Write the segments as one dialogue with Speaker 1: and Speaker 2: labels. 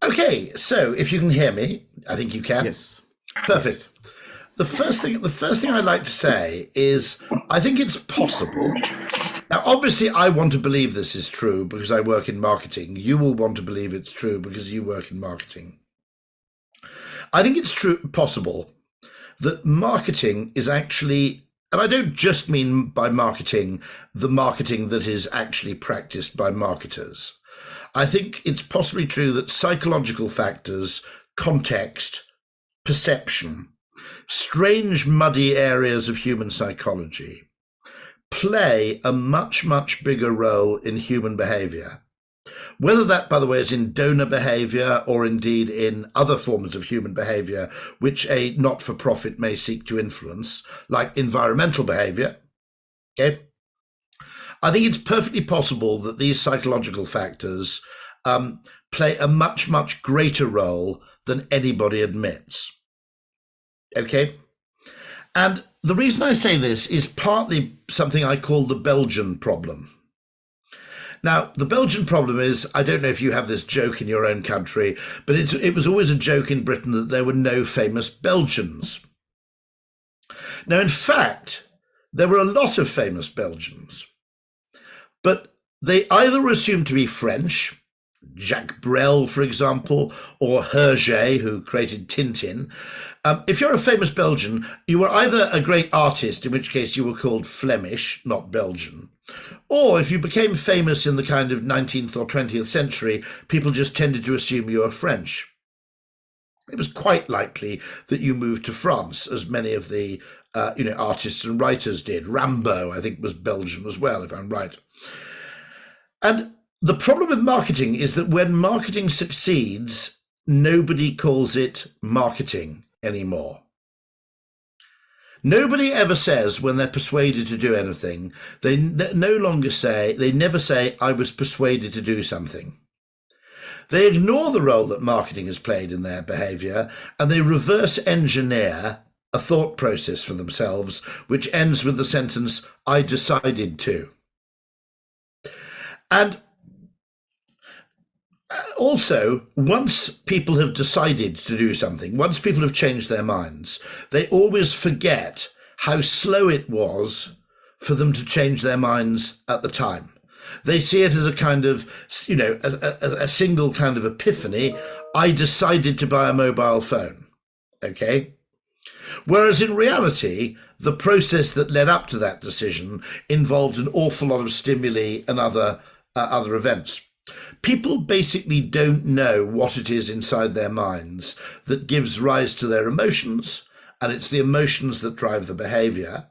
Speaker 1: Okay, so if you can hear me, I think you can.
Speaker 2: Yes.
Speaker 1: Perfect.
Speaker 2: Yes.
Speaker 1: The first thing I'd like to say is I think it's possible. Now, obviously, I want to believe this is true because I work in marketing. You will want to believe it's true because you work in marketing. I think it's possible that marketing is actually, and I don't just mean by marketing the marketing that is actually practiced by marketers. I think it's possibly true that psychological factors, context, perception, strange muddy areas of human psychology play a much, much bigger role in human behavior. Whether that, by the way, is in donor behavior or indeed in other forms of human behavior, which a not-for-profit may seek to influence, like environmental behavior, okay? I think it's perfectly possible that these psychological factors play a much, much greater role than anybody admits, okay? And the reason I say this is partly something I call the Belgian problem. Now, the Belgian problem is, I don't know if you have this joke in your own country, but it was always a joke in Britain that there were no famous Belgians. Now, in fact, there were a lot of famous Belgians, but they either were assumed to be French, Jacques Brel, for example, or Hergé, who created Tintin. If you're a famous Belgian, you were either a great artist, in which case you were called Flemish, not Belgian, or if you became famous in the kind of 19th or 20th century, people just tended to assume you were French. It was quite likely that you moved to France, as many of the artists and writers did. Rimbaud, I think, was Belgian as well, if I'm right. And the problem with marketing is that when marketing succeeds, nobody calls it marketing anymore. Nobody ever says when they're persuaded to do anything, they never say, I was persuaded to do something. They ignore the role that marketing has played in their behavior, and they reverse engineer a thought process for themselves, which ends with the sentence, I decided to. And also, once people have decided to do something, once people have changed their minds, they always forget how slow it was for them to change their minds at the time. They see it as a kind of, a single kind of epiphany. I decided to buy a mobile phone, okay? Whereas in reality, the process that led up to that decision involved an awful lot of stimuli and other events. People basically don't know what it is inside their minds that gives rise to their emotions, and it's the emotions that drive the behavior.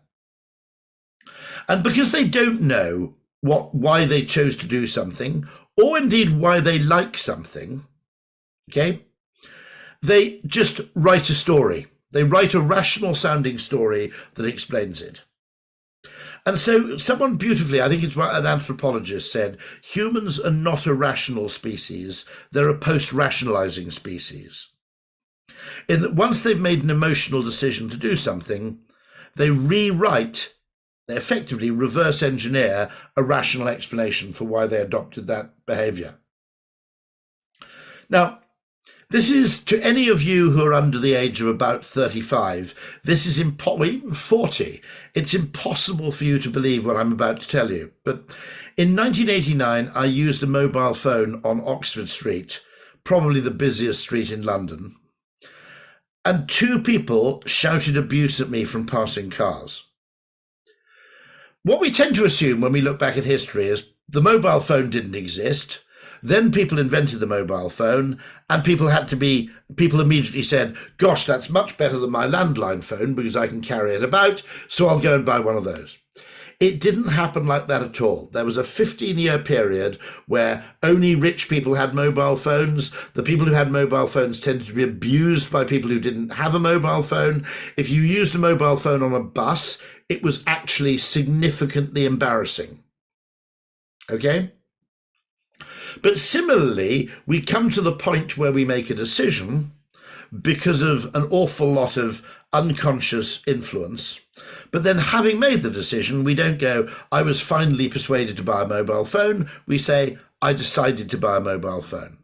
Speaker 1: And because they don't know why they chose to do something, or indeed why they like something, okay, they just write a story. They write a rational sounding story that explains it. And so someone beautifully, I think it's what an anthropologist said, humans are not a rational species, they're a post-rationalizing species. In that once they've made an emotional decision to do something, they effectively reverse engineer a rational explanation for why they adopted that behavior. Now, this is, to any of you who are under the age of about 35, this is even 40. It's impossible for you to believe what I'm about to tell you. But in 1989, I used a mobile phone on Oxford Street, probably the busiest street in London. And two people shouted abuse at me from passing cars. What we tend to assume when we look back at history is the mobile phone didn't exist. Then people invented the mobile phone, and people immediately said, gosh, that's much better than my landline phone because I can carry it about, so I'll go and buy one of those. It didn't happen like that at all. There was a 15-year period where only rich people had mobile phones. The people who had mobile phones tended to be abused by people who didn't have a mobile phone. If you used a mobile phone on a bus, it was actually significantly embarrassing. Okay? But similarly, we come to the point where we make a decision because of an awful lot of unconscious influence. But then having made the decision, we don't go, I was finally persuaded to buy a mobile phone. We say, I decided to buy a mobile phone.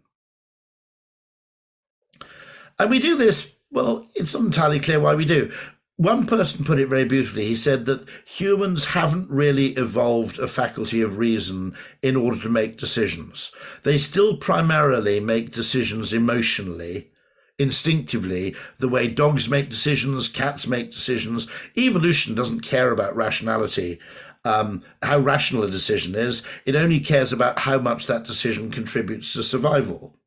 Speaker 1: And we do this, well, it's not entirely clear why we do. One person put it very beautifully. He said that humans haven't really evolved a faculty of reason in order to make decisions. They still primarily make decisions emotionally, instinctively, the way dogs make decisions, cats make decisions. Evolution doesn't care about rationality, how rational a decision is. It only cares about how much that decision contributes to survival.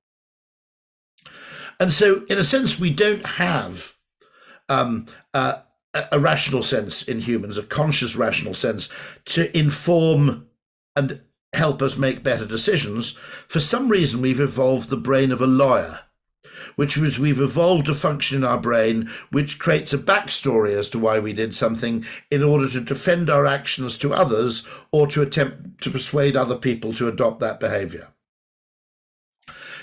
Speaker 1: And so, in a sense, we don't have a rational sense in humans, a conscious rational sense to inform and help us make better decisions. For some reason, we've evolved the brain of a lawyer, which was we've evolved a function in our brain which creates a backstory as to why we did something in order to defend our actions to others or to attempt to persuade other people to adopt that behavior.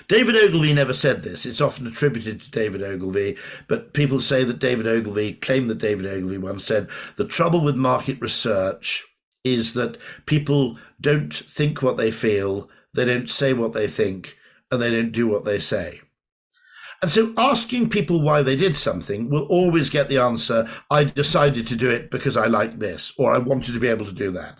Speaker 1: David Ogilvy never said this. It's often attributed to David Ogilvy, but people say that claim that David Ogilvy once said, the trouble with market research is that people don't think what they feel, they don't say what they think, and they don't do what they say. And so asking people why they did something will always get the answer, I decided to do it because I like this, or I wanted to be able to do that.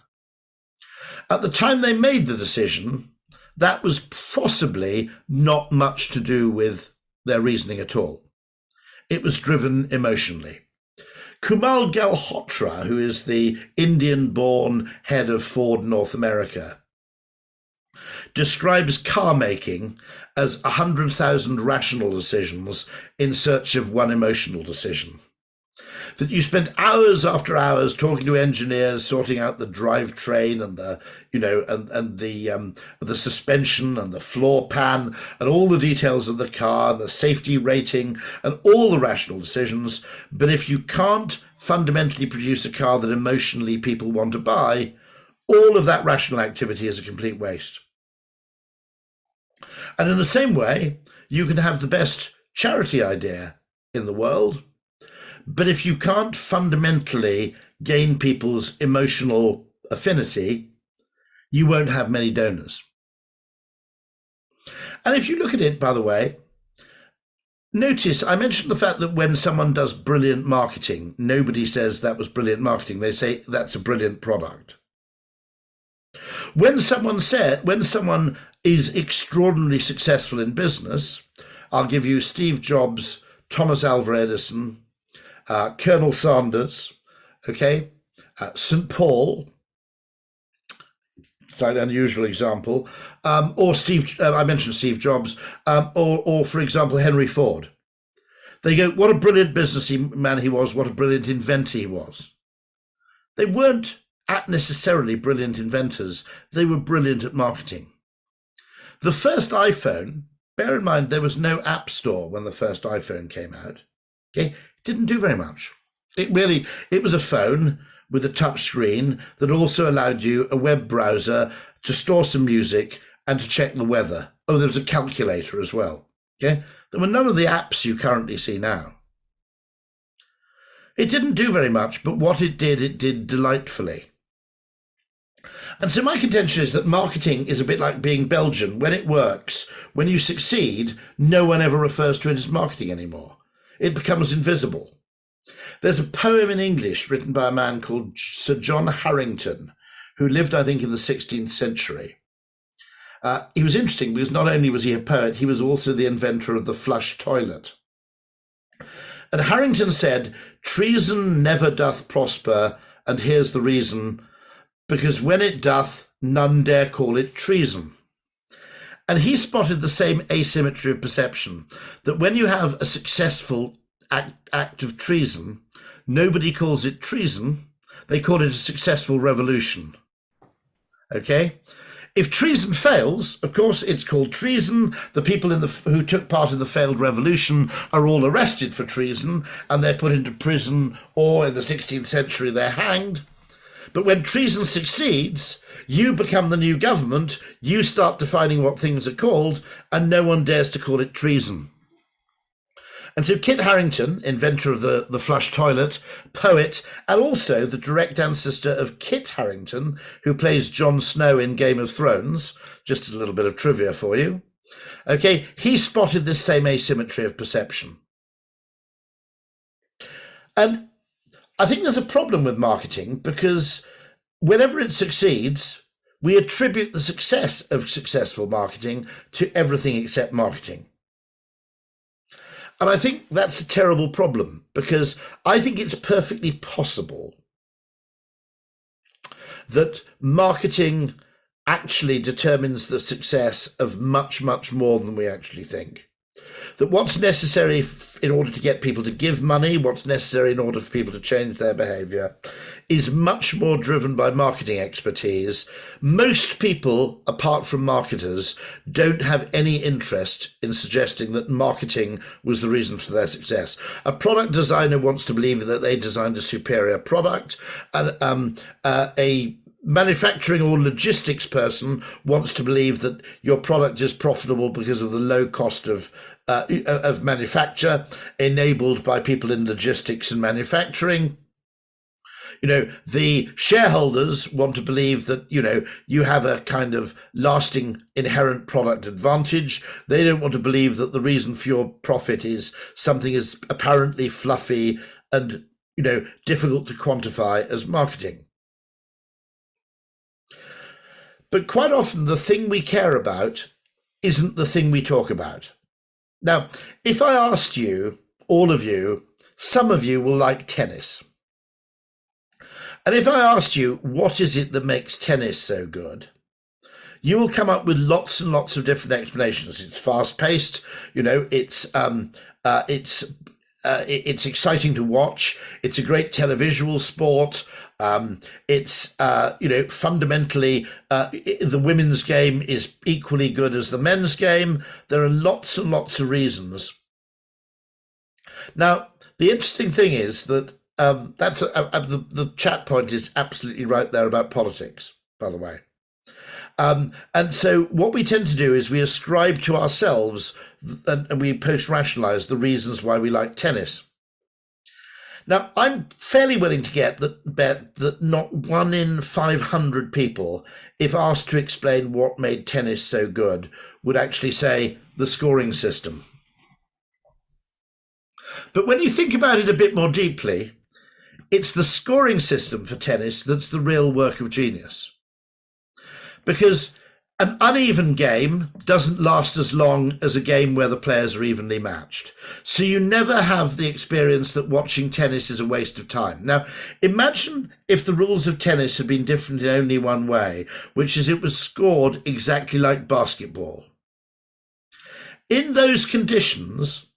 Speaker 1: At the time they made the decision, that was possibly not much to do with their reasoning at all. It was driven emotionally. Kumal Galhotra, who is the Indian-born head of Ford North America, describes car making as 100,000 rational decisions in search of one emotional decision. That you spend hours after hours talking to engineers, sorting out the drivetrain and the suspension and the floor pan and all the details of the car and the safety rating and all the rational decisions. But if you can't fundamentally produce a car that emotionally people want to buy, all of that rational activity is a complete waste. And in the same way, you can have the best charity idea in the world, but if you can't fundamentally gain people's emotional affinity, you won't have many donors. And if you look at it, by the way, notice I mentioned the fact that when someone does brilliant marketing, nobody says that was brilliant marketing. They say that's a brilliant product. When someone is extraordinarily successful in business, I'll give you Steve Jobs, Thomas Alva Edison, Colonel Sanders, St. Paul, slightly unusual example, or I mentioned Steve Jobs, or for example, Henry Ford. They go, what a brilliant businessman he was, what a brilliant inventor he was. They weren't necessarily brilliant inventors, they were brilliant at marketing. The first iPhone, bear in mind there was no app store when the first iPhone came out, didn't do very much. It was a phone with a touch screen that also allowed you a web browser to store some music and to check the weather. Oh, there was a calculator as well. There were none of the apps you currently see now. It didn't do very much, but what it did delightfully. And so my contention is that marketing is a bit like being Belgian. When it works, when you succeed, no one ever refers to it as marketing anymore. It becomes invisible. There's a poem in English written by a man called Sir John Harrington, who lived, I think, in the 16th century. He was interesting because not only was he a poet, he was also the inventor of the flush toilet. And Harrington said, treason never doth prosper, and here's the reason, because when it doth, none dare call it treason. And he spotted the same asymmetry of perception, that when you have a successful act of treason, nobody calls it treason, they call it a successful revolution. If treason fails, of course, it's called treason. The people who took part in the failed revolution are all arrested for treason, and they're put into prison, or in the 16th century, they're hanged. But when treason succeeds, you become the new government, you start defining what things are called, and no one dares to call it treason. And so Kit Harington, inventor of the flush toilet, poet, and also the direct ancestor of Kit Harington, who plays Jon Snow in Game of Thrones, just a little bit of trivia for you, Okay, he spotted this same asymmetry of perception. And I think there's a problem with marketing because whenever it succeeds, we attribute the success of successful marketing to everything except marketing. And I think that's a terrible problem because I think it's perfectly possible that marketing actually determines the success of much, much more than we actually think. That what's necessary in order to get people to give money, what's necessary in order for people to change their behaviour, is much more driven by marketing expertise. Most people, apart from marketers, don't have any interest in suggesting that marketing was the reason for their success. A product designer wants to believe that they designed a superior product, and a manufacturing or logistics person wants to believe that your product is profitable because of the low cost of manufacture enabled by people in logistics and manufacturing. The shareholders want to believe that, you have a kind of lasting inherent product advantage. They don't want to believe that the reason for your profit is something as apparently fluffy and, difficult to quantify as marketing. But quite often the thing we care about isn't the thing we talk about. Now, if I asked you, all of you, some of you will like tennis. And if I asked you, what is it that makes tennis so good? You will come up with lots and lots of different explanations. It's fast-paced, it's exciting to watch. It's a great televisual sport. It's fundamentally the women's game is equally good as the men's game. There are lots and lots of reasons. Now, the interesting thing is that the chat point is absolutely right there about politics, by the way. And so what we tend to do is we ascribe to ourselves and we post-rationalize the reasons why we like tennis. Now, I'm fairly willing to bet that not 1 in 500 people, if asked to explain what made tennis so good, would actually say the scoring system. But when you think about it a bit more deeply, it's the scoring system for tennis that's the real work of genius. Because an uneven game doesn't last as long as a game where the players are evenly matched. So you never have the experience that watching tennis is a waste of time. Now, imagine if the rules of tennis had been different in only one way, which is it was scored exactly like basketball. In those conditions,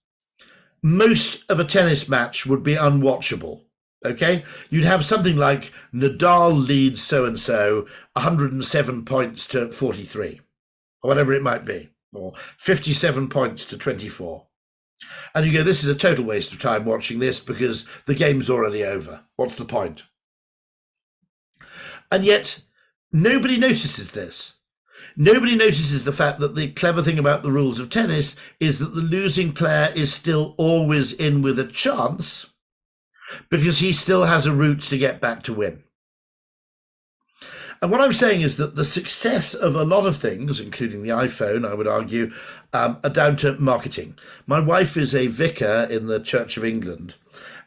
Speaker 1: most of a tennis match would be unwatchable. Okay, you'd have something like Nadal leads so-and-so 107 points to 43, or whatever it might be, or 57 points to 24. And you go, this is a total waste of time watching this because the game's already over. What's the point? And yet, nobody notices this. Nobody notices the fact that the clever thing about the rules of tennis is that the losing player is still always in with a chance, because he still has a route to get back to win. And what I'm saying is that the success of a lot of things, including the iPhone, I would argue, are down to marketing. My wife is a vicar in the Church of England.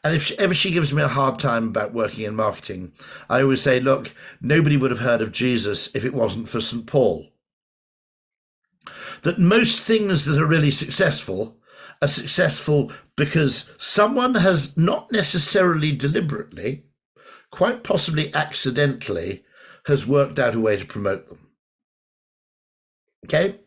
Speaker 1: And if ever she gives me a hard time about working in marketing, I always say, look, nobody would have heard of Jesus if it wasn't for St. Paul. That most things that are really successful are successful because someone has not necessarily deliberately, quite possibly accidentally, has worked out a way to promote them. Okay?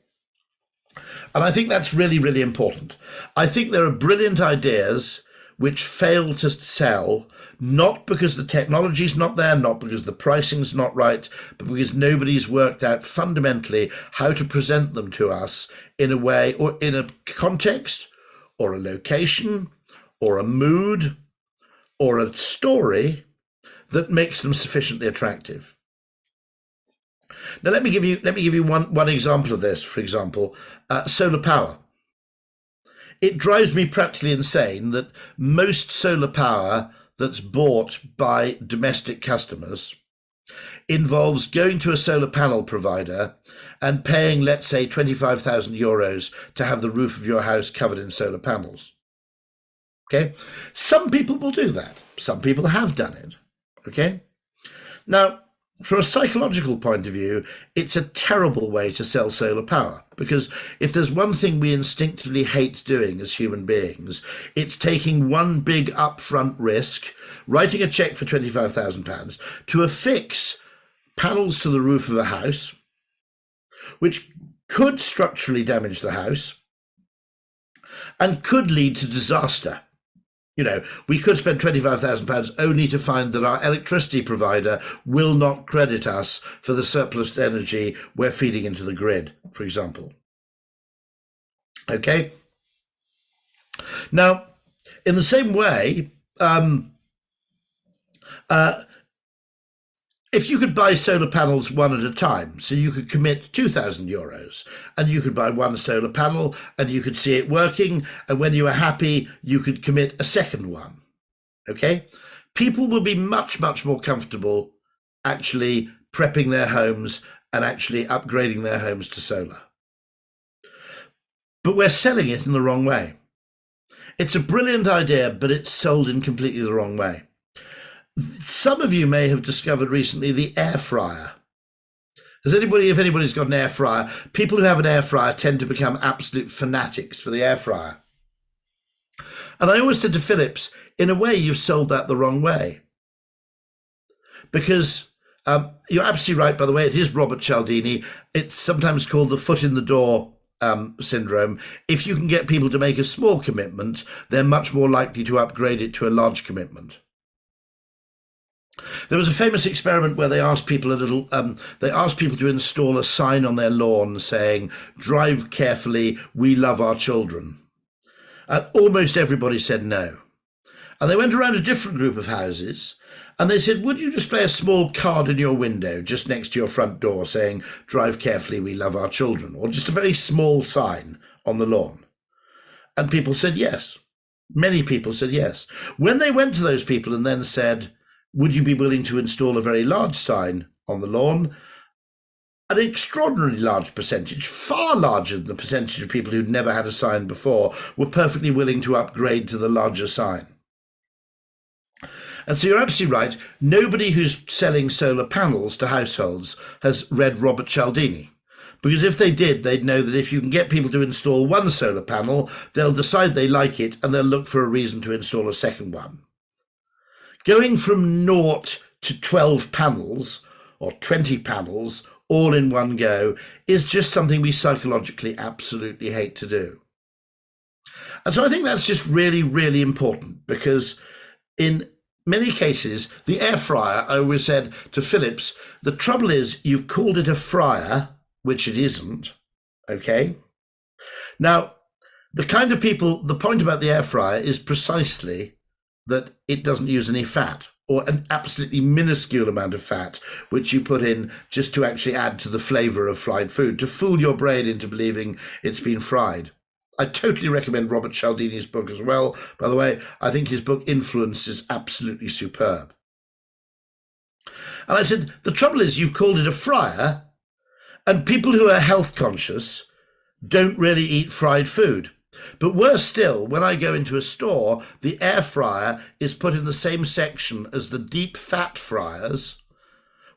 Speaker 1: And I think that's really, really important. I think there are brilliant ideas which fail to sell, not because the technology's not there, not because the pricing's not right, but because nobody's worked out fundamentally how to present them to us in a way or in a context or a location or a mood or a story that makes them sufficiently attractive. Now, let me give you one example of this. For example, solar power. It drives me practically insane that most solar power that's bought by domestic customers involves going to a solar panel provider and paying, let's say, 25,000 euros to have the roof of your house covered in solar panels. Okay, some people will do that. Some people have done it. Okay, now, from a psychological point of view, it's a terrible way to sell solar power, because if there's one thing we instinctively hate doing as human beings, it's taking one big upfront risk, writing a cheque for £25,000 to affix panels to the roof of a house, which could structurally damage the house and could lead to disaster. You know, we could spend £25,000 only to find that our electricity provider will not credit us for the surplus energy we're feeding into the grid, for example. Okay. Now, in the same way, if you could buy solar panels one at a time, so you could commit 2,000 euros and you could buy one solar panel and you could see it working, and when you were happy, you could commit a second one. Okay? People will be much, much more comfortable actually prepping their homes and actually upgrading their homes to solar. But we're selling it in the wrong way. It's a brilliant idea, but it's sold in completely the wrong way. Some of you may have discovered recently the air fryer. If anybody's got an air fryer, people who have an air fryer tend to become absolute fanatics for the air fryer. And I always said to Philips, in a way, you've sold that the wrong way. Because you're absolutely right, by the way, it is Robert Cialdini. It's sometimes called the foot in the door syndrome. If you can get people to make a small commitment, they're much more likely to upgrade it to a large commitment. There was a famous experiment where they asked people to install a sign on their lawn saying, "Drive carefully, we love our children." And almost everybody said no. And they went around a different group of houses and they said, "Would you display a small card in your window just next to your front door saying, 'Drive carefully, we love our children'?" Or just a very small sign on the lawn. And people said yes. Many people said yes. When they went to those people and then said, "Would you be willing to install a very large sign on the lawn?" An extraordinarily large percentage, far larger than the percentage of people who'd never had a sign before, were perfectly willing to upgrade to the larger sign. And so you're absolutely right. Nobody who's selling solar panels to households has read Robert Cialdini. Because if they did, they'd know that if you can get people to install one solar panel, they'll decide they like it and they'll look for a reason to install a second one. Going from 0 to 12 panels or 20 panels all in one go is just something we psychologically absolutely hate to do. And so I think that's just really, really important, because in many cases, the air fryer, I always said to Philips, the trouble is you've called it a fryer, which it isn't, okay? Now, the point about the air fryer is precisely that it doesn't use any fat, or an absolutely minuscule amount of fat, which you put in just to actually add to the flavor of fried food, to fool your brain into believing it's been fried. I totally recommend Robert Cialdini's book as well. By the way, I think his book Influence is absolutely superb. And I said, the trouble is you've called it a fryer, and people who are health conscious don't really eat fried food. But worse still, when I go into a store, the air fryer is put in the same section as the deep fat fryers,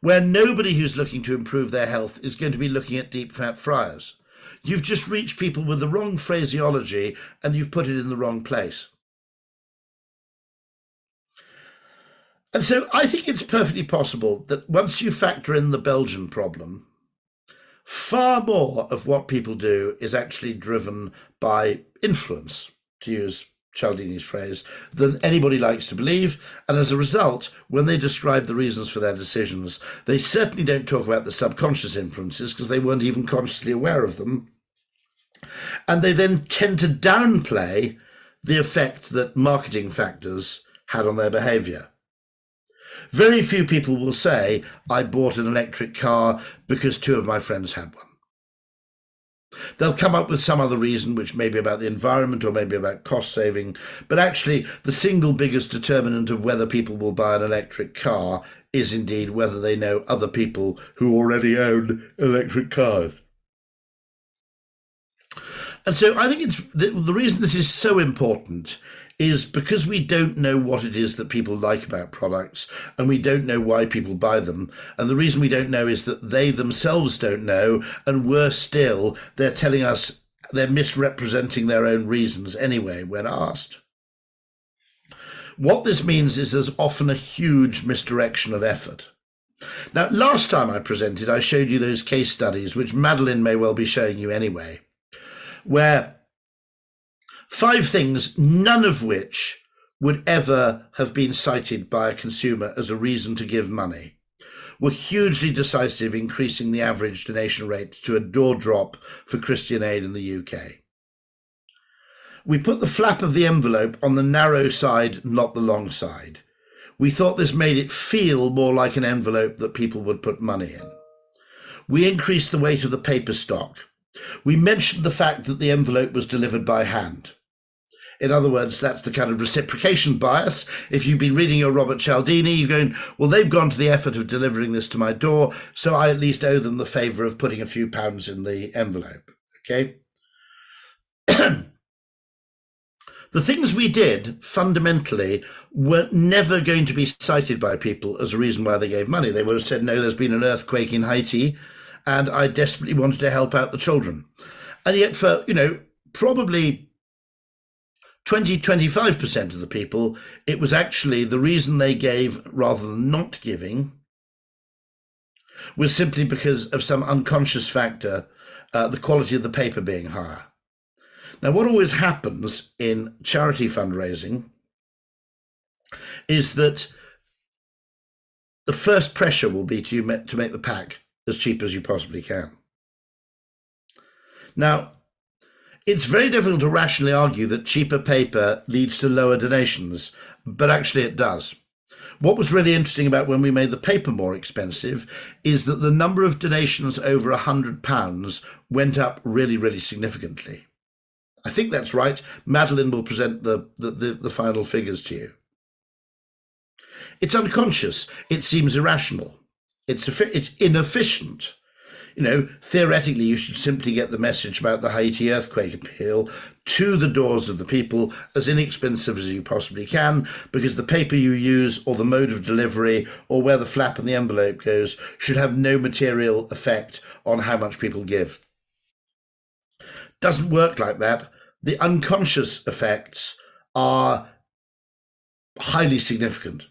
Speaker 1: where nobody who's looking to improve their health is going to be looking at deep fat fryers. You've just reached people with the wrong phraseology and you've put it in the wrong place. And so I think it's perfectly possible that once you factor in the Belgian problem, far more of what people do is actually driven by influence, to use Cialdini's phrase, than anybody likes to believe. And as a result, when they describe the reasons for their decisions, they certainly don't talk about the subconscious influences, because they weren't even consciously aware of them. And they then tend to downplay the effect that marketing factors had on their behavior. Very few people will say, "I bought an electric car because 2 of my friends had one." They'll come up with some other reason, which may be about the environment or maybe about cost saving. But actually, the single biggest determinant of whether people will buy an electric car is indeed whether they know other people who already own electric cars. And so I think it's the reason this is so important is because we don't know what it is that people like about products, and we don't know why people buy them. And the reason we don't know is that they themselves don't know, and worse still, they're telling us they're misrepresenting their own reasons anyway when asked. What this means is there's often a huge misdirection of effort. Now, last time I presented, I showed you those case studies, which Madeline may well be showing you anyway, where 5 things, none of which would ever have been cited by a consumer as a reason to give money, were hugely decisive, increasing the average donation rate to a door drop for Christian Aid in the UK. We put the flap of the envelope on the narrow side, not the long side. We thought this made it feel more like an envelope that people would put money in. We increased the weight of the paper stock. We mentioned the fact that the envelope was delivered by hand. In other words, that's the kind of reciprocation bias. If you've been reading your Robert Cialdini, you're going, well, they've gone to the effort of delivering this to my door, so I at least owe them the favour of putting a few pounds in the envelope. Okay? The things we did fundamentally were never going to be cited by people as a reason why they gave money. They would have said, no, there's been an earthquake in Haiti and I desperately wanted to help out the children. And yet for, probably 20-25% of the people, it was actually the reason they gave rather than not giving was simply because of some unconscious factor, the quality of the paper being higher. Now, what always happens in charity fundraising is that the first pressure will be to make the pack as cheap as you possibly can. Now, it's very difficult to rationally argue that cheaper paper leads to lower donations, but actually it does. What was really interesting about when we made the paper more expensive is that the number of donations over £100 went up really, really significantly. I think that's right. Madeline will present the final figures to you. It's unconscious. It seems irrational. It's inefficient. Theoretically, you should simply get the message about the Haiti earthquake appeal to the doors of the people as inexpensive as you possibly can, because the paper you use or the mode of delivery or where the flap in the envelope goes should have no material effect on how much people give. Doesn't work like that. The unconscious effects are highly significant.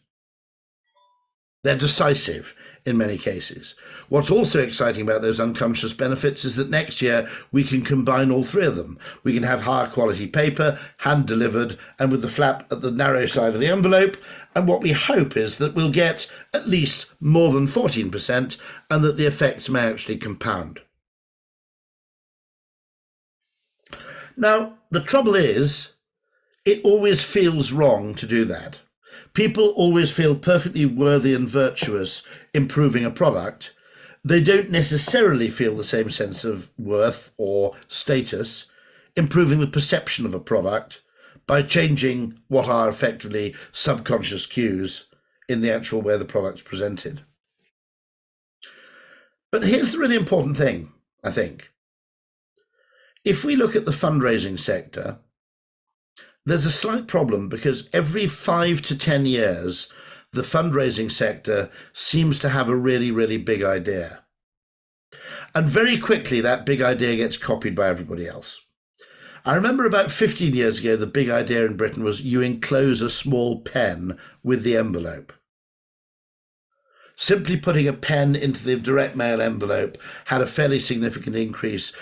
Speaker 1: They're decisive in many cases. What's also exciting about those unconscious benefits is that next year we can combine all 3 of them. We can have higher quality paper, hand delivered, and with the flap at the narrow side of the envelope. And what we hope is that we'll get at least more than 14% and that the effects may actually compound. Now, the trouble is, it always feels wrong to do that. People always feel perfectly worthy and virtuous improving a product. They don't necessarily feel the same sense of worth or status improving the perception of a product by changing what are effectively subconscious cues in the actual way the product's presented. But here's the really important thing, I think. If we look at the fundraising sector, there's a slight problem because every 5 to 10 years, the fundraising sector seems to have a really, really big idea. And very quickly, that big idea gets copied by everybody else. I remember about 15 years ago, the big idea in Britain was you enclose a small pen with the envelope. Simply putting a pen into the direct mail envelope had a fairly significant increase,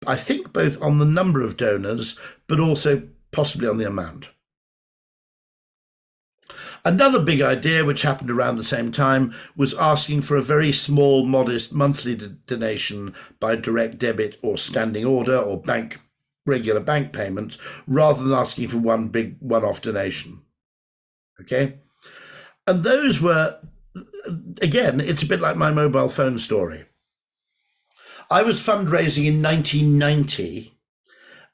Speaker 1: I think both on the number of donors, but also possibly on the amount. Another big idea, which happened around the same time, was asking for a very small, modest monthly donation by direct debit or standing order or regular bank payment, rather than asking for one big one-off donation. Okay? And those were, again, it's a bit like my mobile phone story. I was fundraising in 1990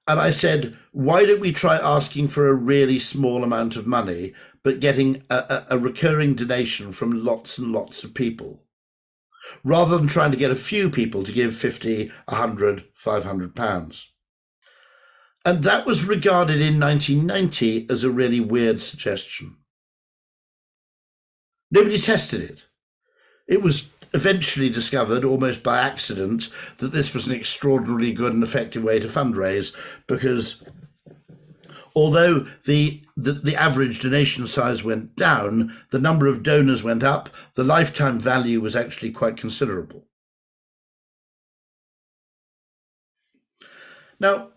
Speaker 1: And I said, why don't we try asking for a really small amount of money, but getting a recurring donation from lots and lots of people, rather than trying to get a few people to give 50, 100, 500 pounds. And that was regarded in 1990 as a really weird suggestion. Nobody tested it. It was eventually discovered, almost by accident, that this was an extraordinarily good and effective way to fundraise, because although the average donation size went down, the number of donors went up, the lifetime value was actually quite considerable. Now,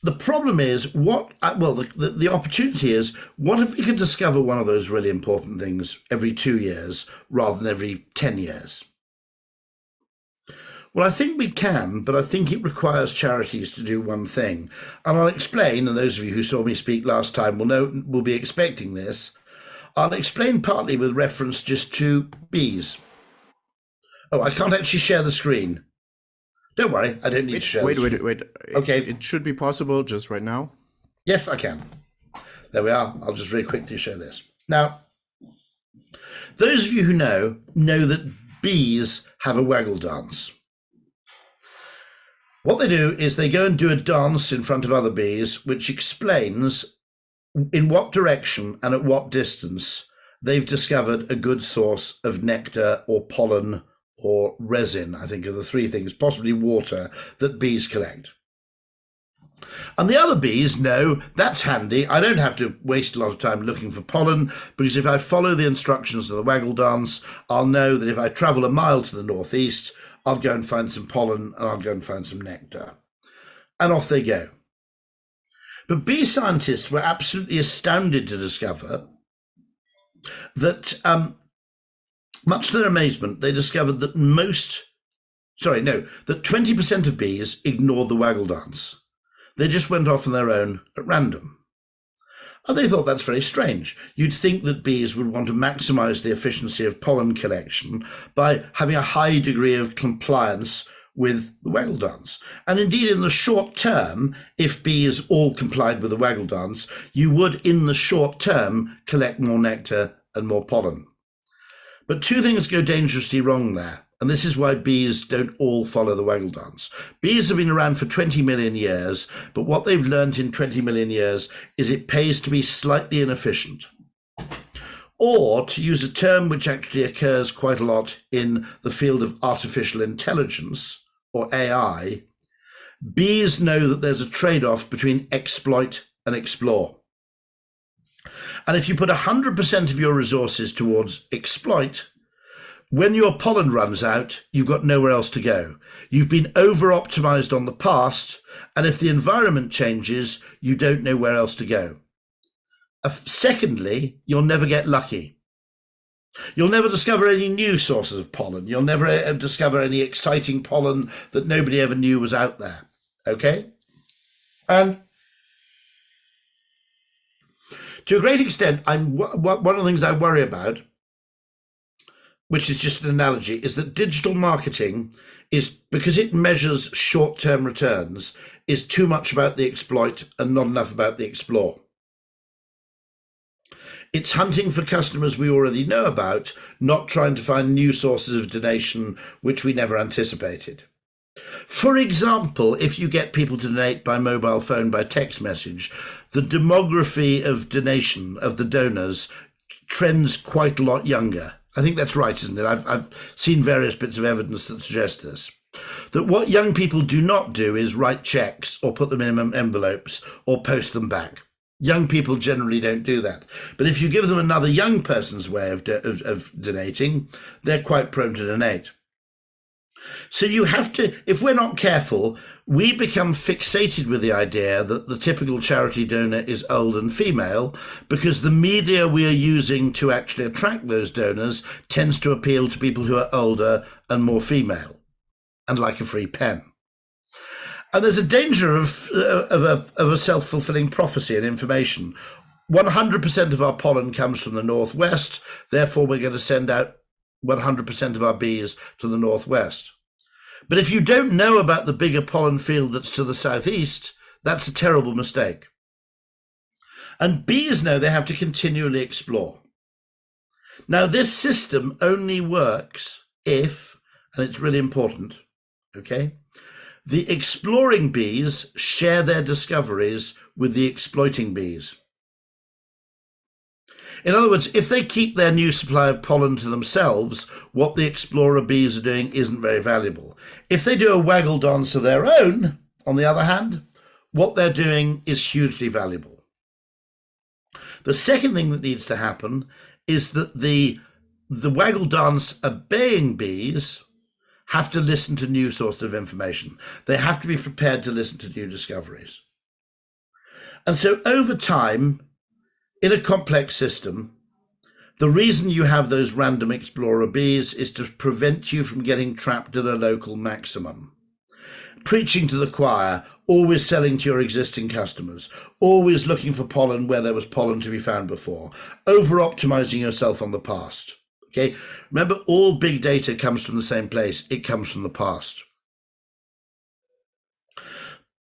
Speaker 1: the problem is the opportunity is, what if we could discover one of those really important things every 2 years rather than every 10 years? Well, I think we can, but I think it requires charities to do one thing. And I'll explain, and those of you who saw me speak last time will be expecting this. I'll explain partly with reference just to bees. Oh, I can't actually share the screen. Don't worry, I don't need to share.
Speaker 2: Wait.
Speaker 1: Okay.
Speaker 2: It should be possible just right now.
Speaker 1: Yes, I can. There we are. I'll just very quickly show this. Now, those of you who know that bees have a waggle dance. What they do is they go and do a dance in front of other bees, which explains in what direction and at what distance they've discovered a good source of nectar or pollen or resin, I think are the three things, possibly water, that bees collect. And the other bees know that's handy. I don't have to waste a lot of time looking for pollen, because if I follow the instructions of the waggle dance, I'll know that if I travel a mile to the northeast, I'll go and find some pollen and I'll go and find some nectar. And off they go. But bee scientists were absolutely astounded to discover that, much to their amazement, they discovered that that 20% of bees ignored the waggle dance. They just went off on their own at random. And they thought that's very strange. You'd think that bees would want to maximize the efficiency of pollen collection by having a high degree of compliance with the waggle dance. And indeed, in the short term, if bees all complied with the waggle dance, you would, in the short term, collect more nectar and more pollen. But two things go dangerously wrong there. And this is why bees don't all follow the waggle dance. Bees have been around for 20 million years, but what they've learned in 20 million years is it pays to be slightly inefficient. Or, to use a term which actually occurs quite a lot in the field of artificial intelligence, or AI, bees know that there's a trade-off between exploit and explore. And if you put 100% of your resources towards exploit, when your pollen runs out, you've got nowhere else to go. You've been over-optimized on the past, and if the environment changes, you don't know where else to go. Secondly, you'll never get lucky. You'll never discover any new sources of pollen. You'll never discover any exciting pollen that nobody ever knew was out there. Okay? And to a great extent, one of the things I worry about, which is just an analogy, is that digital marketing is, because it measures short-term returns, is too much about the exploit and not enough about the explore. It's hunting for customers we already know about, not trying to find new sources of donation which we never anticipated. For example, if you get people to donate by mobile phone, by text message, the demography of donation, of the donors, trends quite a lot younger. I think that's right, isn't it? I've seen various bits of evidence that suggest this. That what young people do not do is write checks or put them in envelopes or post them back. Young people generally don't do that. But if you give them another young person's way of donating, they're quite prone to donate. So you have to, if we're not careful, we become fixated with the idea that the typical charity donor is old and female, because the media we are using to actually attract those donors tends to appeal to people who are older and more female and like a free pen. And there's a danger of a self-fulfilling prophecy in information. 100% of our pollen comes from the northwest, therefore we're going to send out 100% of our bees to the northwest. But if you don't know about the bigger pollen field that's to the southeast, That's a terrible mistake. And bees know they have to continually explore. Now, this system only works if, and it's really important, okay, the exploring bees share their discoveries with the exploiting bees. In other words, if they keep their new supply of pollen to themselves, what the explorer bees are doing isn't very valuable. If they do a waggle dance of their own, on the other hand, what they're doing is hugely valuable. The second thing that needs to happen is that the waggle dance obeying bees have to listen to new sources of information. They have to be prepared to listen to new discoveries. And so over time, in a complex system, the reason you have those random explorer bees is to prevent you from getting trapped in a local maximum. Preaching to the choir, always selling to your existing customers, always looking for pollen where there was pollen to be found before, over-optimizing yourself on the past. Okay, remember, all big data comes from the same place. It comes from the past.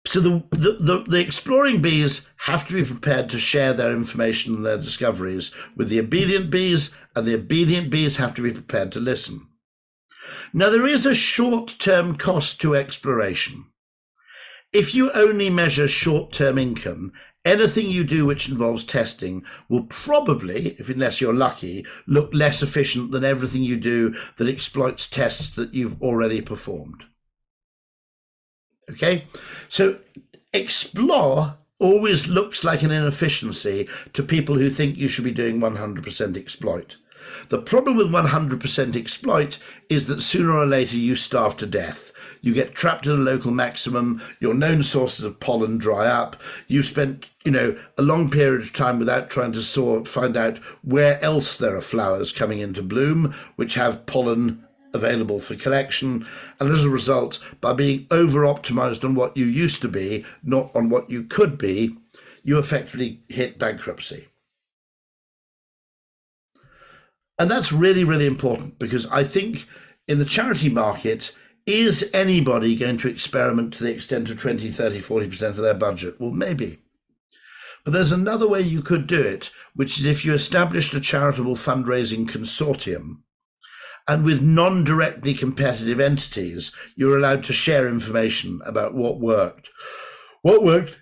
Speaker 1: So the exploring bees have to be prepared to share their information and their discoveries with the obedient bees, and the obedient bees have to be prepared to listen. Now, there is a short-term cost to exploration. If you only measure short-term income, anything you do which involves testing will probably, unless you're lucky, look less efficient than everything you do that exploits tests that you've already performed. Okay, so explore always looks like an inefficiency to people who think you should be doing 100% exploit. The problem with 100% exploit is that sooner or later you starve to death. You get trapped in a local maximum, your known sources of pollen dry up, you've spent, a long period of time without trying to find out where else there are flowers coming into bloom, which have pollen available for collection, and as a result, by being over-optimized on what you used to be, not on what you could be, you effectively hit bankruptcy. And that's really, really important, because I think in the charity market, is anybody going to experiment to the extent of 20, 30, 40% of their budget? Well, maybe. But there's another way you could do it, which is if you established a charitable fundraising consortium, and with non-directly competitive entities, you're allowed to share information about what worked. What worked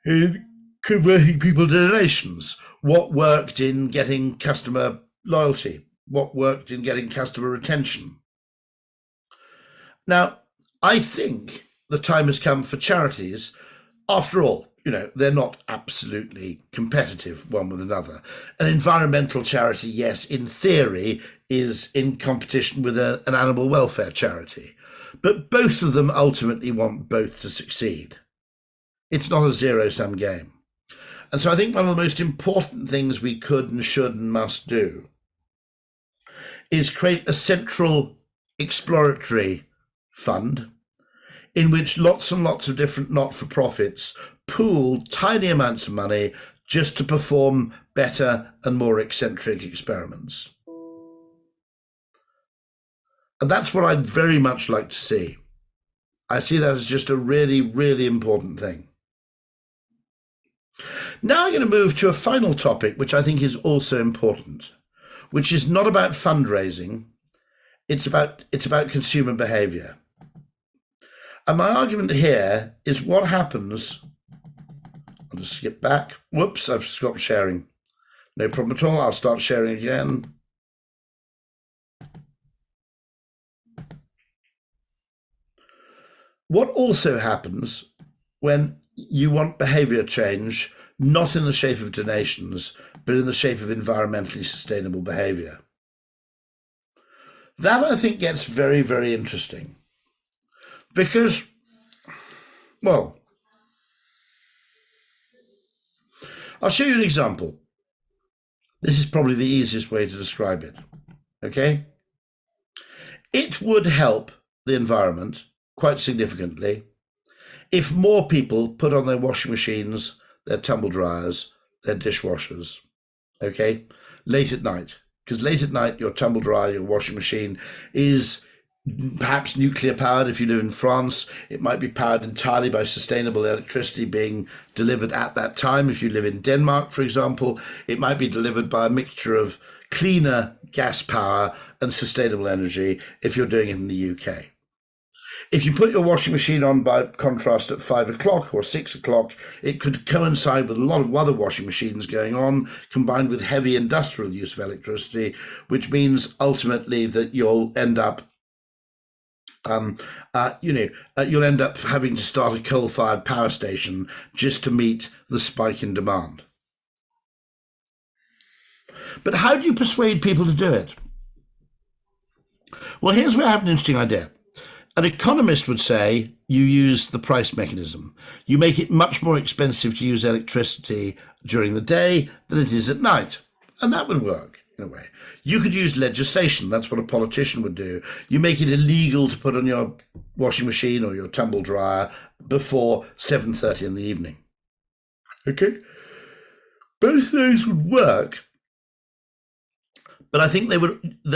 Speaker 1: in converting people to donations? What worked in getting customer loyalty? What worked in getting customer retention? Now, I think the time has come for charities. After all, they're not absolutely competitive one with another. An environmental charity, yes, in theory, is in competition with an animal welfare charity. But both of them ultimately want both to succeed. It's not a zero-sum game. And so I think one of the most important things we could and should and must do is create a central exploratory fund in which lots and lots of different not-for-profits pool tiny amounts of money just to perform better and more eccentric experiments. And that's what I'd very much like to see. I see that as just a really, really important thing. Now I'm going to move to a final topic, which I think is also important, which is not about fundraising. It's about consumer behavior. And my argument here is what happens. I'll just skip back. Whoops, I've stopped sharing. No problem at all. I'll start sharing again. What also happens when you want behavior change, not in the shape of donations, but in the shape of environmentally sustainable behavior? That, I think, gets very, very interesting. Because, well, I'll show you an example. This is probably the easiest way to describe it, okay? It would help the environment quite significantly if more people put on their washing machines, their tumble dryers, their dishwashers, okay, late at night. Because late at night, your tumble dryer, your washing machine is perhaps nuclear powered if you live in France. It might be powered entirely by sustainable electricity being delivered at that time. If you live in Denmark, for example, it might be delivered by a mixture of cleaner gas power and sustainable energy if you're doing it in the UK. If you put your washing machine on, by contrast, at 5 o'clock or 6 o'clock, it could coincide with a lot of other washing machines going on, combined with heavy industrial use of electricity, which means ultimately that you'll end up you'll end up having to start a coal-fired power station just to meet the spike in demand. But how do you persuade people to do it? Well, here's where I have an interesting idea. An economist would say you use the price mechanism. You make it much more expensive to use electricity during the day than it is at night. And that would work in a way. You could use legislation. That's what a politician would do. You make it illegal to put on your washing machine or your tumble dryer before 7:30 in the evening. Okay? Both those would work, but I think they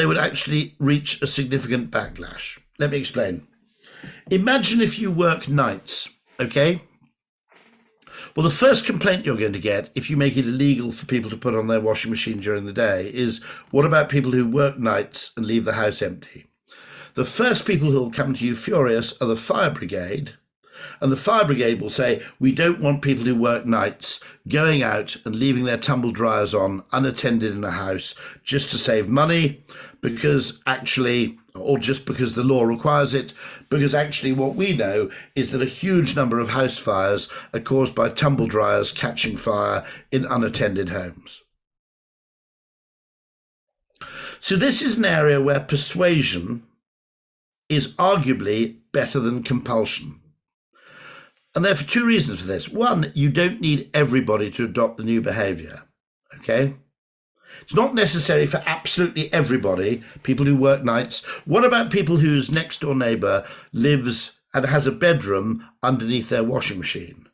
Speaker 1: would actually reach a significant backlash. Let me explain. Imagine if you work nights, okay? Well, the first complaint you're going to get if you make it illegal for people to put on their washing machine during the day is, what about people who work nights and leave the house empty? The first people who will come to you furious are the fire brigade, and the fire brigade will say, we don't want people who work nights going out and leaving their tumble dryers on unattended in a house just to save money, because actually, or just because the law requires it, because actually what we know is that a huge number of house fires are caused by tumble dryers catching fire in unattended homes. So this is an area where persuasion is arguably better than compulsion. And there are two reasons for this. One, you don't need everybody to adopt the new behavior, okay? It's not necessary for absolutely everybody, people who work nights. What about people whose next door neighbour lives and has a bedroom underneath their washing machine?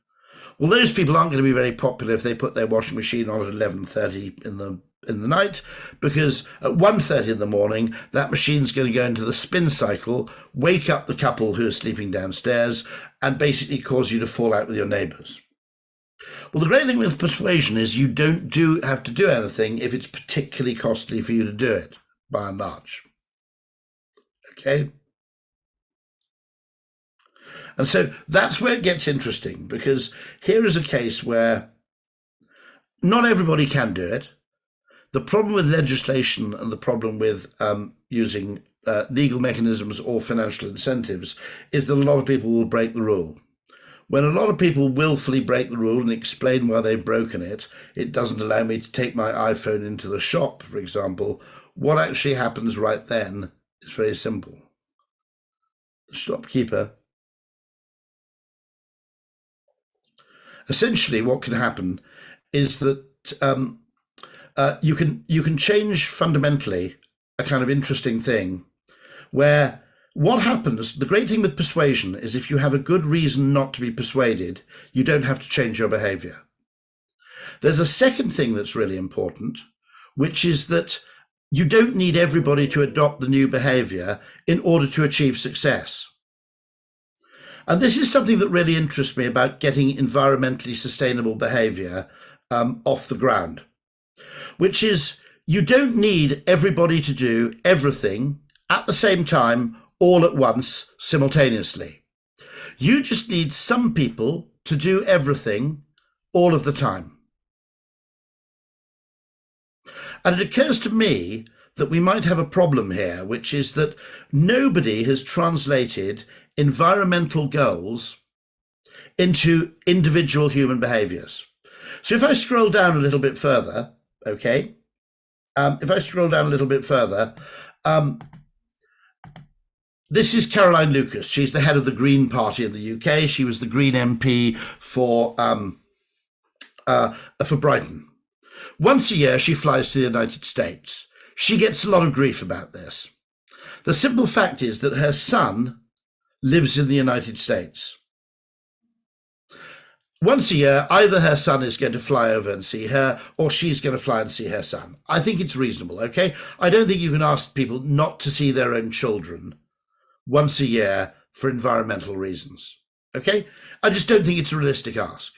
Speaker 1: Well, those people aren't going to be very popular if they put their washing machine on at 11:30 in the night, because at 1:30 in the morning, that machine's going to go into the spin cycle, wake up the couple who are sleeping downstairs, and basically cause you to fall out with your neighbours. Well, the great thing with persuasion is you don't have to do anything if it's particularly costly for you to do it, by and large. Okay? And so that's where it gets interesting, because here is a case where not everybody can do it. The problem with legislation and the problem with using legal mechanisms or financial incentives is that a lot of people will break the rule. When a lot of people willfully break the rule and explain why they've broken it, it doesn't allow me to take my iPhone into the shop, for example. What actually happens right then is very simple. The shopkeeper, essentially what can happen is that you can change fundamentally a kind of interesting thing where what happens, the great thing with persuasion is if you have a good reason not to be persuaded, you don't have to change your behavior. There's a second thing that's really important, which is that you don't need everybody to adopt the new behavior in order to achieve success. And this is something that really interests me about getting environmentally sustainable behavior off the ground, which is you don't need everybody to do everything at the same time, all at once, simultaneously. You just need some people to do everything all of the time. And it occurs to me that we might have a problem here, which is that nobody has translated environmental goals into individual human behaviors. So if I scroll down a little bit further, okay, this is Caroline Lucas. She's the head of the Green Party in the UK. She was the Green MP for Brighton. Once a year, she flies to the United States. She gets a lot of grief about this. The simple fact is that her son lives in the United States. Once a year, either her son is going to fly over and see her, or she's going to fly and see her son. I think it's reasonable, okay? I don't think you can ask people not to see their own children once a year for environmental reasons. Okay? I just don't think it's a realistic ask.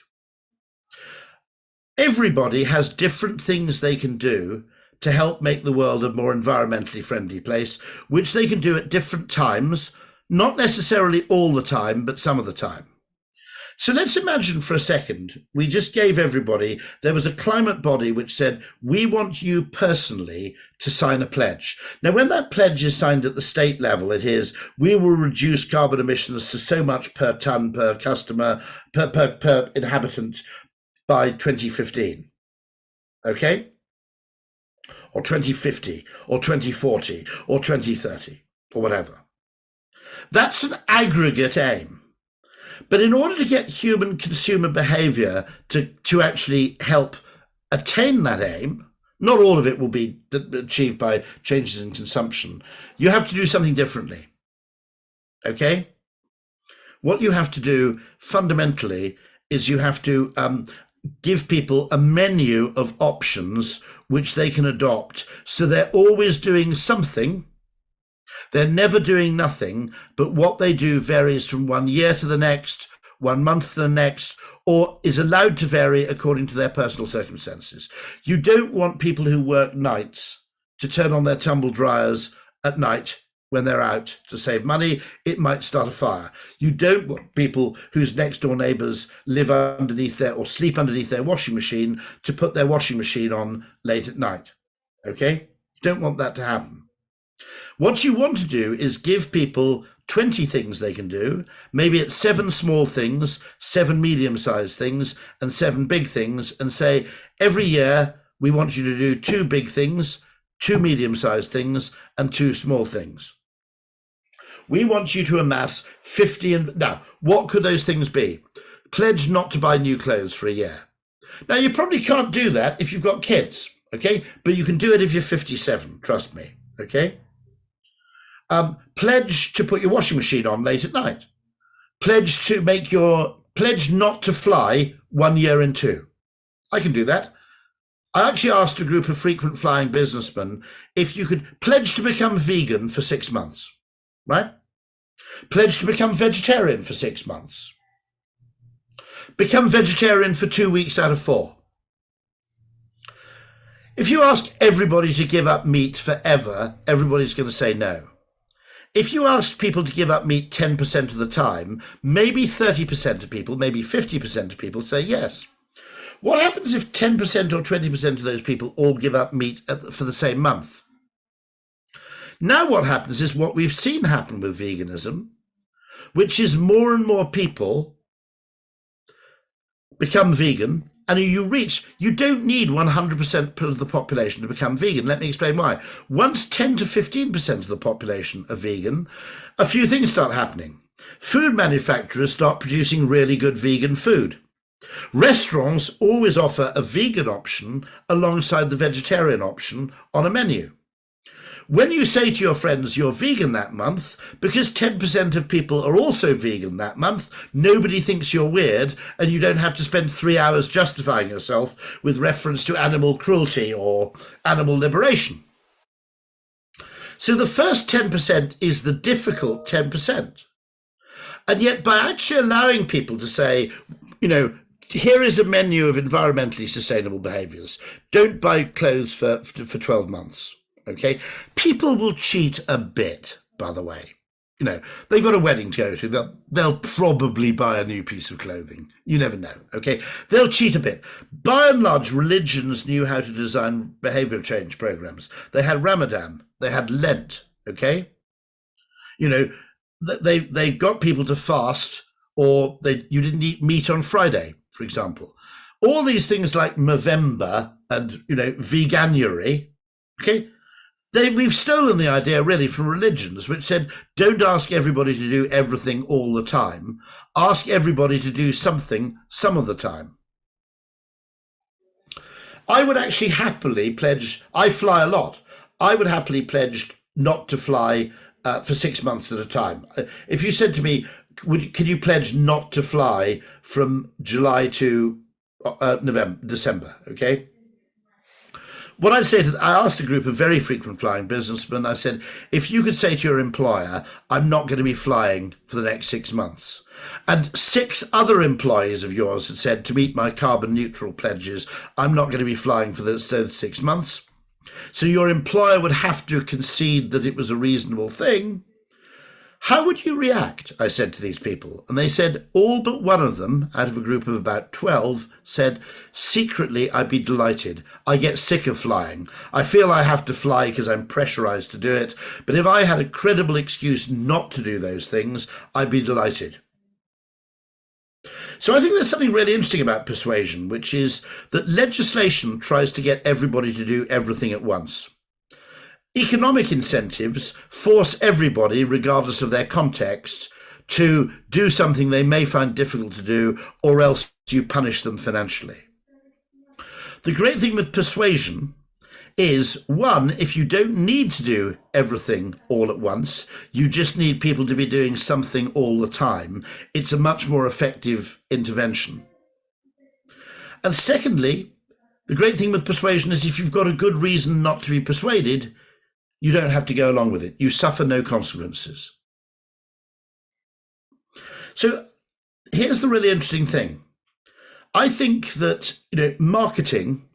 Speaker 1: Everybody has different things they can do to help make the world a more environmentally friendly place, which they can do at different times, not necessarily all the time, but some of the time. So let's imagine for a second, we just gave everybody, there was a climate body which said, we want you personally to sign a pledge. Now, when that pledge is signed at the state level, it is, we will reduce carbon emissions to so much per tonne, per customer, per inhabitant by 2015. Okay? Or 2050, or 2040, or 2030, or whatever. That's an aggregate aim. But in order to get human consumer behavior to actually help attain that aim, not all of it will be achieved by changes in consumption. You have to do something differently. Okay? What you have to do fundamentally is you have to give people a menu of options which they can adopt, so they're always doing something. They're never doing nothing, but what they do varies from 1 year to the next, 1 month to the next, or is allowed to vary according to their personal circumstances. You don't want people who work nights to turn on their tumble dryers at night when they're out to save money. It might start a fire. You don't want people whose next door neighbours live underneath their or sleep underneath their washing machine to put their washing machine on late at night. Okay? You don't want that to happen. What you want to do is give people 20 things they can do. Maybe it's 7 small things, 7 medium-sized things, and 7 big things, and say, every year we want you to do 2 big things, 2 medium-sized things, and 2 small things. We want you to amass 50 and now, what could those things be? Pledge not to buy new clothes for a year. Now, you probably can't do that if you've got kids, okay? But you can do it if you're 57, trust me, okay? Pledge to put your washing machine on late at night. Pledge not to fly 1 year in 2. I can do that. I actually asked a group of frequent flying businessmen if you could pledge to become vegan for 6 months, right? Pledge to become vegetarian for 6 months. Become vegetarian for 2 weeks out of 4. If you ask everybody to give up meat forever, everybody's going to say no. If you asked people to give up meat 10% of the time, maybe 30% of people, maybe 50% of people say yes. What happens if 10% or 20% of those people all give up meat for the same month? Now what happens is what we've seen happen with veganism, which is more and more people become vegan, and you don't need 100% of the population to become vegan. Let me explain why. Once 10 to 15% of the population are vegan, a few things start happening. Food manufacturers start producing really good vegan food. Restaurants always offer a vegan option alongside the vegetarian option on a menu. When you say to your friends you're vegan that month, because 10% of people are also vegan that month, nobody thinks you're weird, and you don't have to spend 3 hours justifying yourself with reference to animal cruelty or animal liberation. So the first 10% is the difficult 10%. And yet by actually allowing people to say, here is a menu of environmentally sustainable behaviours. Don't buy clothes for 12 months. Okay, people will cheat a bit, by the way. They've got a wedding to go to. They'll probably buy a new piece of clothing. You never know. Okay, they'll cheat a bit. By and large, religions knew how to design behavior change programs. They had Ramadan. They had Lent. Okay, they got people to fast, or you didn't eat meat on Friday, for example. All these things like Movember and veganuary. Okay. We've stolen the idea really from religions, which said, don't ask everybody to do everything all the time. Ask everybody to do something some of the time. I would actually happily pledge, I fly a lot. I would happily pledge not to fly for 6 months at a time. If you said to me, can you pledge not to fly from July to December, okay? What I'd say to, I asked a group of very frequent flying businessmen, I said, if you could say to your employer, I'm not going to be flying for the next 6 months, and 6 other employees of yours had said, to meet my carbon neutral pledges, I'm not going to be flying for those 6 months. So your employer would have to concede that it was a reasonable thing. How would you react? I said to these people. And they said, all but one of them, out of a group of about 12, said, secretly, I'd be delighted. I get sick of flying. I feel I have to fly because I'm pressurized to do it. But if I had a credible excuse not to do those things, I'd be delighted. So I think there's something really interesting about persuasion, which is that legislation tries to get everybody to do everything at once. Economic incentives force everybody, regardless of their context, to do something they may find difficult to do, or else you punish them financially. The great thing with persuasion is, one, if you don't need to do everything all at once, you just need people to be doing something all the time, it's a much more effective intervention. And secondly, the great thing with persuasion is if you've got a good reason not to be persuaded, you don't have to go along with it. You suffer no consequences. So here's the really interesting thing. I think that, marketing,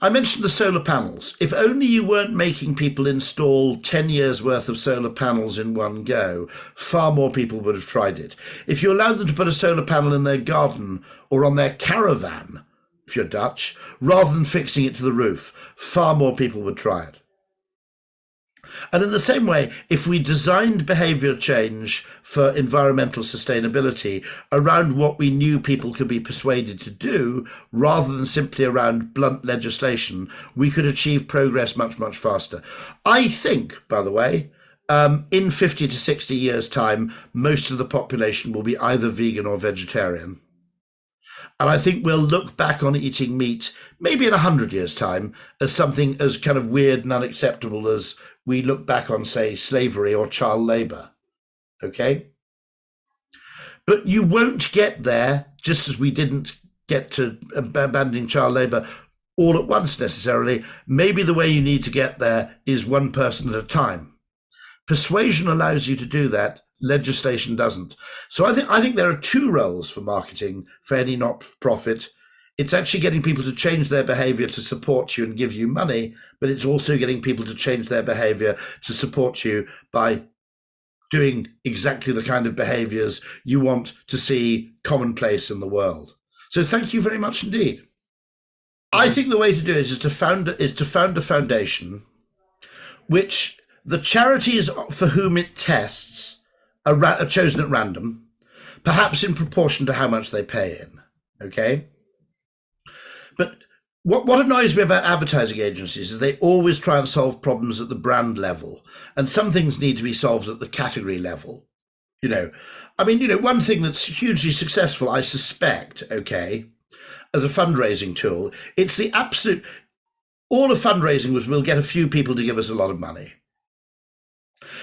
Speaker 1: I mentioned the solar panels. If only you weren't making people install 10 years worth of solar panels in one go, far more people would have tried it. If you allowed them to put a solar panel in their garden or on their caravan, if you're Dutch, rather than fixing it to the roof, far more people would try it. And in the same way, if we designed behaviour change for environmental sustainability around what we knew people could be persuaded to do, rather than simply around blunt legislation, we could achieve progress much, much faster. I think, by the way, in 50 to 60 years' time, most of the population will be either vegan or vegetarian. And I think we'll look back on eating meat, maybe in 100 years' time, as something as kind of weird and unacceptable as we look back on, say, slavery or child labour. Okay? But you won't get there, just as we didn't get to abandoning child labour all at once necessarily. Maybe the way you need to get there is one person at a time. Persuasion allows you to do that. Legislation doesn't. So I think there are two roles for marketing for any not-for-profit. It's actually getting people to change their behavior to support you and give you money, but it's also getting people to change their behavior to support you by doing exactly the kind of behaviors you want to see commonplace in the world. So thank you very much indeed. I think the way to do it is to found a foundation which the charities for whom it tests are chosen at random, perhaps in proportion to how much they pay in, okay? But what annoys me about advertising agencies is they always try and solve problems at the brand level, and some things need to be solved at the category level. One thing that's hugely successful, I suspect, okay, as a fundraising tool, it's the absolute, all of fundraising was we'll get a few people to give us a lot of money.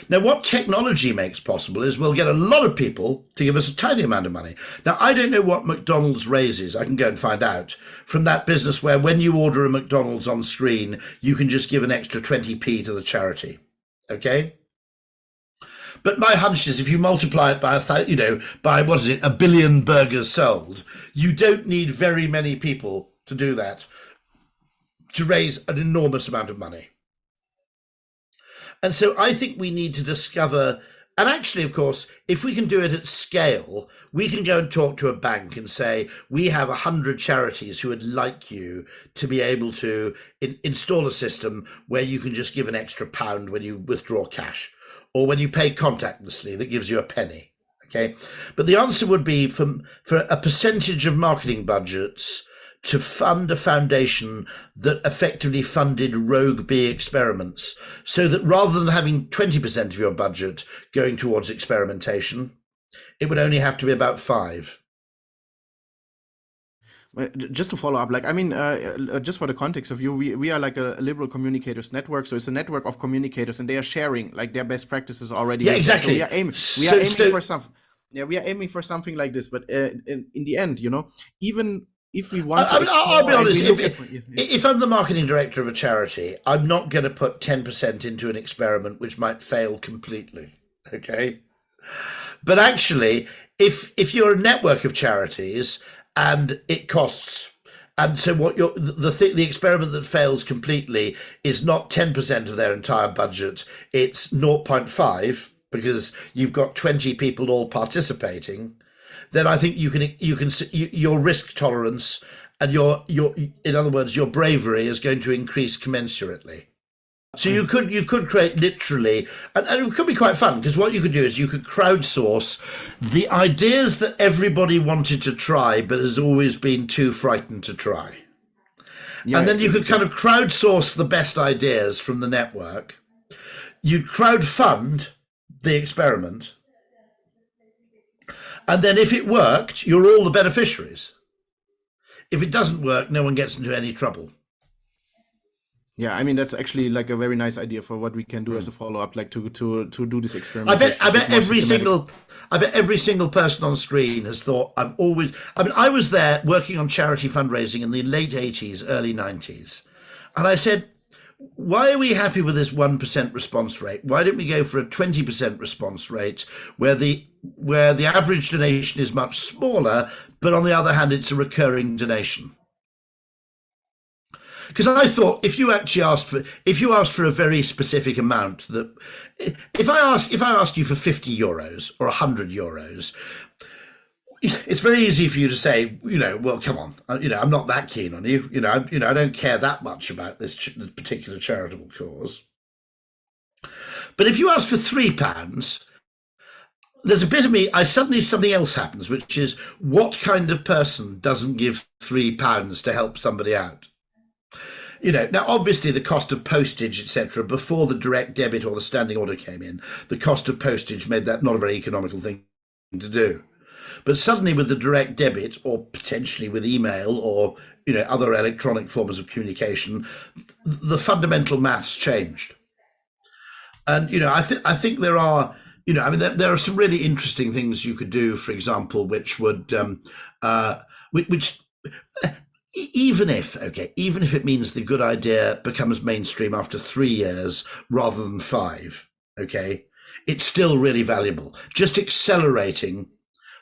Speaker 1: Now, what technology makes possible is we'll get a lot of people to give us a tiny amount of money. Now, I don't know what McDonald's raises. I can go and find out from that business where when you order a McDonald's on screen, you can just give an extra 20p to the charity. Okay? But my hunch is if you multiply it by by what is it, 1 billion burgers sold, you don't need very many people to do that, to raise an enormous amount of money. And so I think we need to discover, and actually, of course, if we can do it at scale, we can go and talk to a bank and say, we have 100 charities who would like you to be able to install a system where you can just give an extra £1 when you withdraw cash, or when you pay contactlessly, that gives you a penny. Okay. But the answer would be for a percentage of marketing budgets to fund a foundation that effectively funded rogue bee experiments, so that rather than having 20% of your budget going towards experimentation, it would only have to be about 5%.
Speaker 2: Just to follow up, just for the context of you, we are like a Liberal Communicators Network, so it's a network of communicators, and they are sharing like their best practices already.
Speaker 1: Yeah, exactly.
Speaker 2: So we are aiming for something like this. But in the end, even if we want to
Speaker 1: I mean, I'll be
Speaker 2: explore and
Speaker 1: honest.
Speaker 2: we look at
Speaker 1: If I'm the marketing director of a charity, I'm not going to put 10% into an experiment which might fail completely. Okay, but actually, if you're a network of charities and it costs, and so what you're the experiment that fails completely is not 10% of their entire budget; it's 0.5 because you've got 20 people all participating. Then I think your risk tolerance and your in other words your bravery is going to increase commensurately. So you could create literally, and it could be quite fun because what you could do is you could crowdsource the ideas that everybody wanted to try but has always been too frightened to try.
Speaker 2: Yeah,
Speaker 1: and then you could kind of crowdsource the best ideas from the network. You'd crowdfund the experiment. And then if it worked, you're all the beneficiaries. If it doesn't work, no one gets into any trouble.
Speaker 2: Yeah, I mean that's actually like a very nice idea for what we can do as a follow-up, like to do this experiment.
Speaker 1: I bet every single person on screen has thought, I was there working on charity fundraising in the late 80s, early 90s. And I said, why are we happy with this 1% response rate? Why don't we go for a 20% response rate where the average donation is much smaller, but on the other hand, it's a recurring donation? Because I thought if you asked for a very specific amount, that if I ask you for €50 or €100, it's very easy for you to say, well, come on, I'm not that keen on you. I don't care that much about this particular charitable cause. But if you ask for £3, there's a bit of me. Suddenly something else happens, which is what kind of person doesn't give £3 to help somebody out? Now obviously the cost of postage, etc., before the direct debit or the standing order came in, the cost of postage made that not a very economical thing to do. But suddenly with the direct debit, or potentially with email or other electronic forms of communication, the fundamental maths changed. And I think there are there are some really interesting things you could do, for example, which would even if it means the good idea becomes mainstream after 3 years rather than 5, it's still really valuable. Just accelerating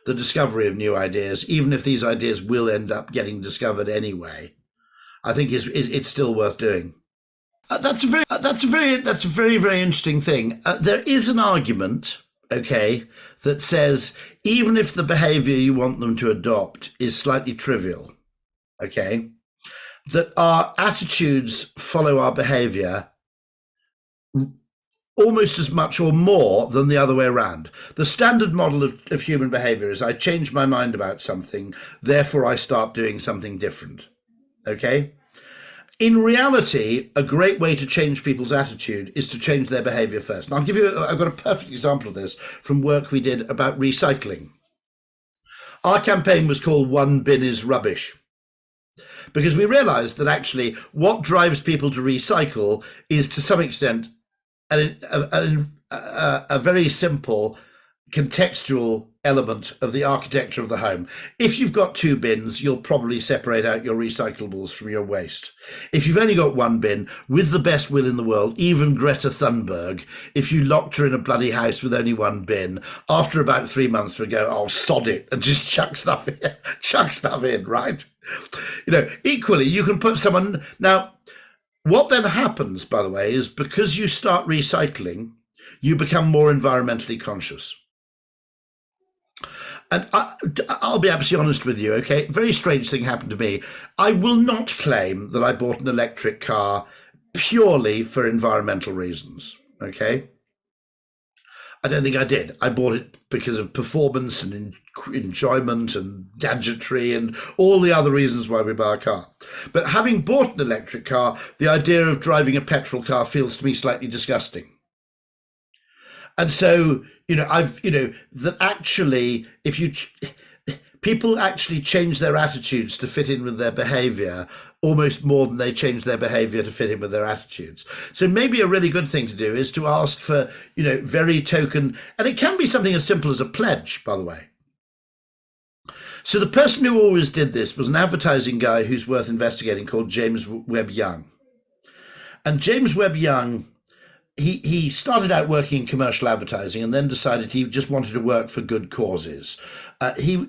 Speaker 1: the discovery of new ideas, even if these ideas will end up getting discovered anyway, I think it's still worth doing. That's a very, very interesting thing. There is an argument, that says even if the behavior you want them to adopt is slightly trivial, that our attitudes follow our behavior almost as much or more than the other way around. The standard model of human behavior is I change my mind about something, therefore I start doing something different. In reality, a great way to change people's attitude is to change their behavior first. And I've got a perfect example of this from work we did about recycling. Our campaign was called One Bin is Rubbish, because we realized that actually what drives people to recycle is to some extent a very simple contextual element of the architecture of the home. If you've got 2 bins, you'll probably separate out your recyclables from your waste. If you've only got 1 bin, with the best will in the world, even Greta Thunberg, if you locked her in a bloody house with only 1 bin, after about 3 months would go, oh, sod it, and just chuck stuff in, right? Equally, you can put someone... Now, what then happens, by the way, is because you start recycling, you become more environmentally conscious. And I'll be absolutely honest with you, very strange thing happened to me. I will not claim that I bought an electric car purely for environmental reasons, I don't think I did. I bought it because of performance and enjoyment and gadgetry and all the other reasons why we buy a car. But having bought an electric car, the idea of driving a petrol car feels to me slightly disgusting. And so, that actually, people actually change their attitudes to fit in with their behavior almost more than they change their behavior to fit in with their attitudes. So maybe a really good thing to do is to ask for, very token, and it can be something as simple as a pledge, by the way. So the person who always did this was an advertising guy who's worth investigating called James Webb Young. And James Webb Young, he started out working in commercial advertising and then decided he just wanted to work for good causes. He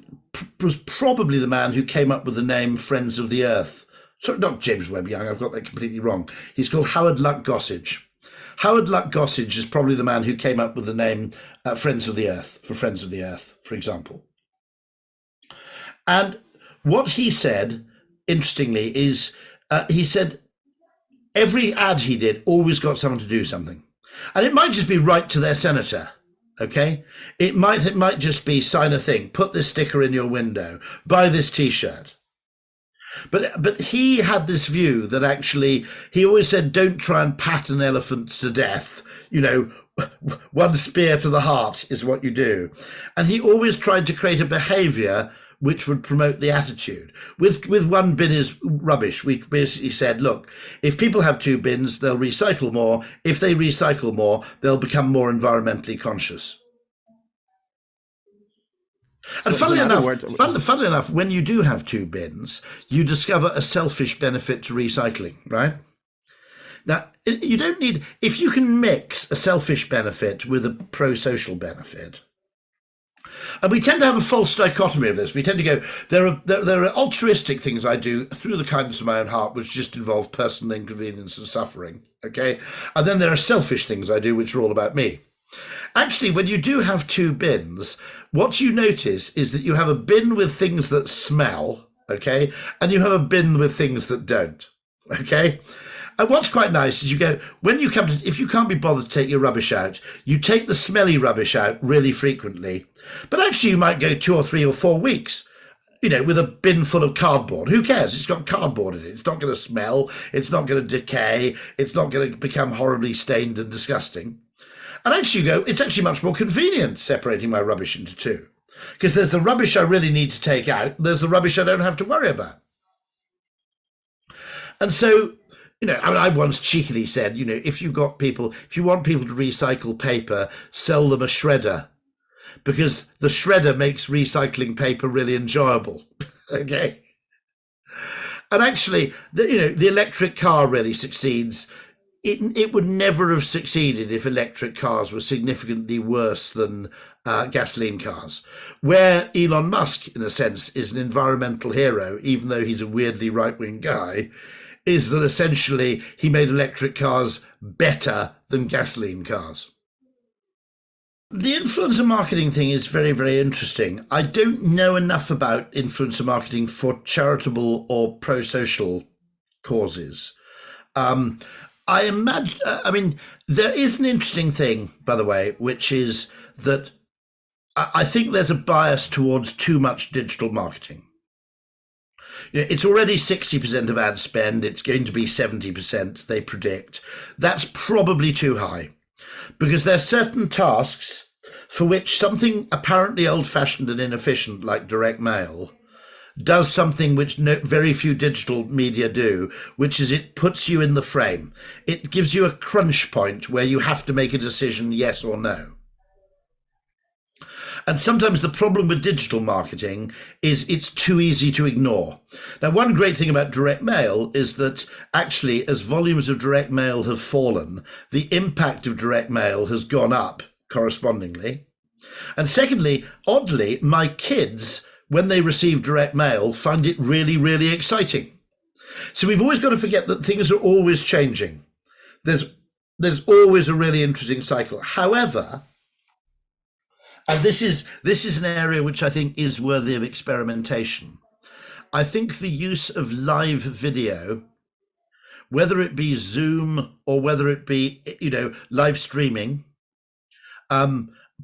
Speaker 1: was probably the man who came up with the name Friends of the Earth. Sorry, not James Webb Young, I've got that completely wrong. He's called Howard Luck Gossage. Howard Luck Gossage is probably the man who came up with the name Friends of the Earth, for Friends of the Earth, for example. And what he said, interestingly, is he said every ad he did always got someone to do something. And it might just be write to their senator, okay? It might just be sign a thing, put this sticker in your window, buy this T-shirt. But he had this view that actually, he always said, don't try and pattern elephants to death. You know, one spear to the heart is what you do. And he always tried to create a behavior which would promote the attitude. With one bin is rubbish, we basically said, look, if people have 2 bins, they'll recycle more. If they recycle more, they'll become more environmentally conscious. And funnily enough, when you do have 2 bins, you discover a selfish benefit to recycling, right? Now, you don't need, if you can mix a selfish benefit with a pro-social benefit, and we tend to have a false dichotomy of this. We tend to go, there are altruistic things I do through the kindness of my own heart, which just involve personal inconvenience and suffering, okay? And then there are selfish things I do, which are all about me. Actually, when you do have 2 bins, what you notice is that you have a bin with things that smell, okay? And you have a bin with things that don't, okay? And what's quite nice is you go, when you come to, if you can't be bothered to take your rubbish out, you take the smelly rubbish out really frequently. But actually you might go 2 or 3 or 4 weeks, you know, with a bin full of cardboard. Who cares? It's got cardboard in it. It's not going to smell. It's not going to decay. It's not going to become horribly stained and disgusting. And actually you go, it's actually much more convenient separating my rubbish into 2. Because there's the rubbish I really need to take out. There's the rubbish I don't have to worry about. And so, you know, I once cheekily said, you know, if you want people to recycle paper, sell them a shredder, because the shredder makes recycling paper really enjoyable. Okay. And actually, the electric car really succeeds. It would never have succeeded if electric cars were significantly worse than gasoline cars. Where Elon Musk, in a sense, is an environmental hero, even though he's a weirdly right-wing guy, is that essentially he made electric cars better than gasoline cars. The influencer marketing thing is very, very interesting. I don't know enough about influencer marketing for charitable or pro-social causes. I imagine, there is an interesting thing, by the way, which is that I think there's a bias towards too much digital marketing. You know, it's already 60% of ad spend. It's going to be 70%, they predict. That's probably too high, because there are certain tasks for which something apparently old-fashioned and inefficient, like direct mail, does something which very few digital media do, which is it puts you in the frame. It gives you a crunch point where you have to make a decision, yes or no. And sometimes the problem with digital marketing is it's too easy to ignore. Now, one great thing about direct mail is that actually, as volumes of direct mail have fallen, the impact of direct mail has gone up correspondingly. And secondly, oddly, my kids, when they receive direct mail, find it really, really exciting. So we've always got to forget that things are always changing. There's always a really interesting cycle. However, and this is an area which I think is worthy of experimentation. I think the use of live video, whether it be Zoom or whether it be, live streaming,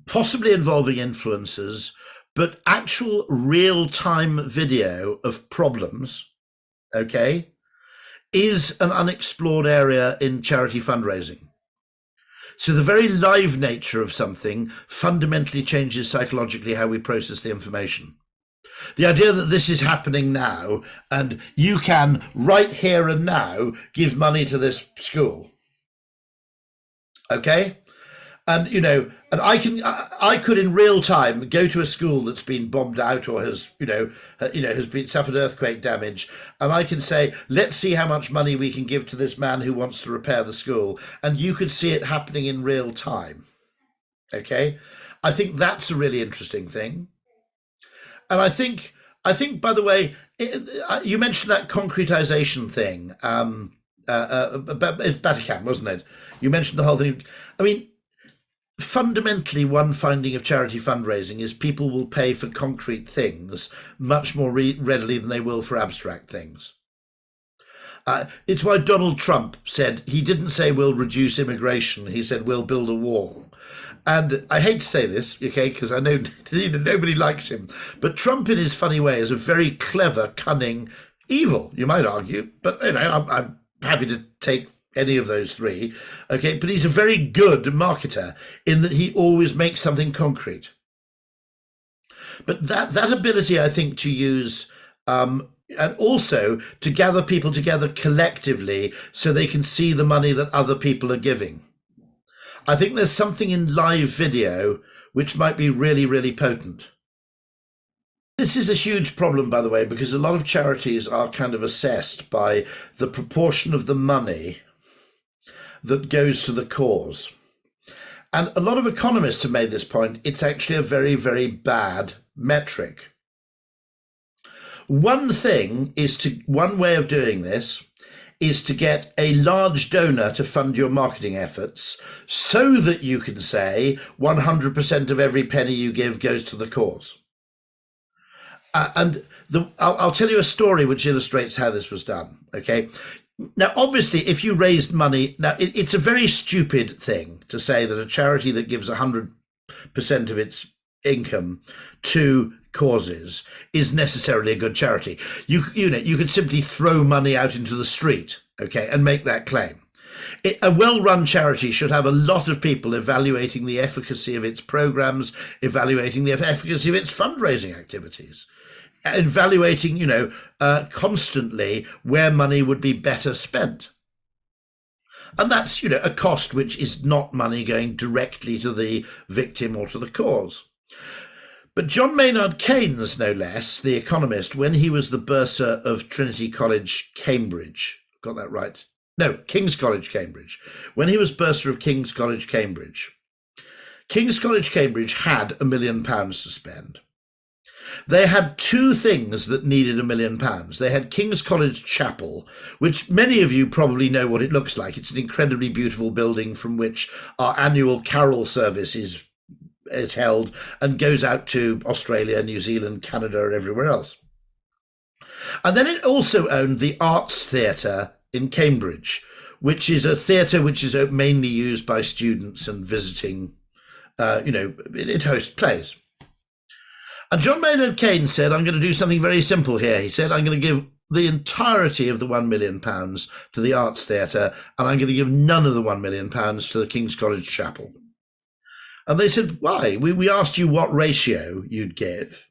Speaker 1: possibly involving influencers, but actual real-time video of problems, okay, is an unexplored area in charity fundraising. So the very live nature of something fundamentally changes psychologically how we process the information. The idea that this is happening now and you can right here and now give money to this school, okay? And and I could in real time go to a school that's been bombed out or has has been suffered earthquake damage, and I can say, let's see how much money we can give to this man who wants to repair the school, and you could see it happening in real time. Okay, I think that's a really interesting thing, and I think by the way, you mentioned that concretization thing about Vatican, wasn't it? You mentioned the whole thing. I mean, fundamentally, one finding of charity fundraising is people will pay for concrete things much more readily than they will for abstract things. It's why Donald Trump said, he didn't say we'll reduce immigration, he said we'll build a wall. And I hate to say this, okay, because I know nobody likes him, but Trump in his funny way is a very clever, cunning, evil, you might argue, but I'm happy to take any of those three, okay, but he's a very good marketer in that he always makes something concrete. But that ability, I think, to use and also to gather people together collectively so they can see the money that other people are giving. I think there's something in live video which might be really, really potent. This is a huge problem, by the way, because a lot of charities are kind of assessed by the proportion of the money that goes to the cause. And a lot of economists have made this point. It's actually a very, very bad metric. One way of doing this is to get a large donor to fund your marketing efforts so that you can say 100% of every penny you give goes to the cause. I'll tell you a story which illustrates how this was done, okay? Now, obviously, if you raised money, now it's a very stupid thing to say that a charity that gives 100% of its income to causes is necessarily a good charity. You could simply throw money out into the street, okay, and make that claim. A well-run charity should have a lot of people evaluating the efficacy of its programs, evaluating the efficacy of its fundraising activities, evaluating, constantly where money would be better spent. And that's, a cost which is not money going directly to the victim or to the cause. But John Maynard Keynes, no less, the economist, when he was the bursar of Trinity College, Cambridge, got that right? No, King's College, Cambridge. When he was bursar of King's College, Cambridge had £1 million to spend. They had two things that needed £1 million. They had King's College Chapel, which many of you probably know what it looks like. It's an incredibly beautiful building from which our annual carol service is held and goes out to Australia, New Zealand, Canada, and everywhere else. And then it also owned the Arts Theatre in Cambridge, which is a theatre which is mainly used by students and visiting, it hosts plays. And John Maynard Keynes said, I'm going to do something very simple here. He said, I'm going to give the entirety of the £1 million to the Arts Theatre, and I'm going to give none of the £1 million to the King's College Chapel. And they said, why? We asked you what ratio you'd give,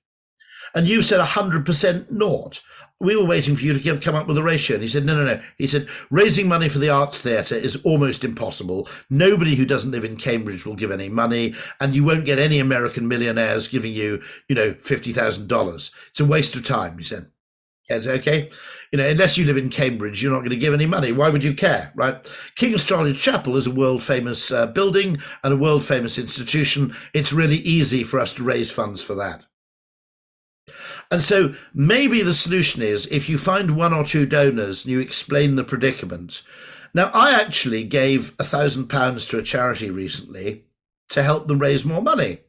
Speaker 1: and you said 100% naught. We were waiting for you to come up with a ratio. And he said, no. He said, raising money for the Arts Theatre is almost impossible. Nobody who doesn't live in Cambridge will give any money, and you won't get any American millionaires giving you, $50,000. It's a waste of time, he said. Okay, unless you live in Cambridge, you're not going to give any money. Why would you care, right? King's College Chapel is a world famous building and a world famous institution. It's really easy for us to raise funds for that. And so maybe the solution is if you find one or two donors and you explain the predicament. Now, I actually gave £1,000 to a charity recently to help them raise more money.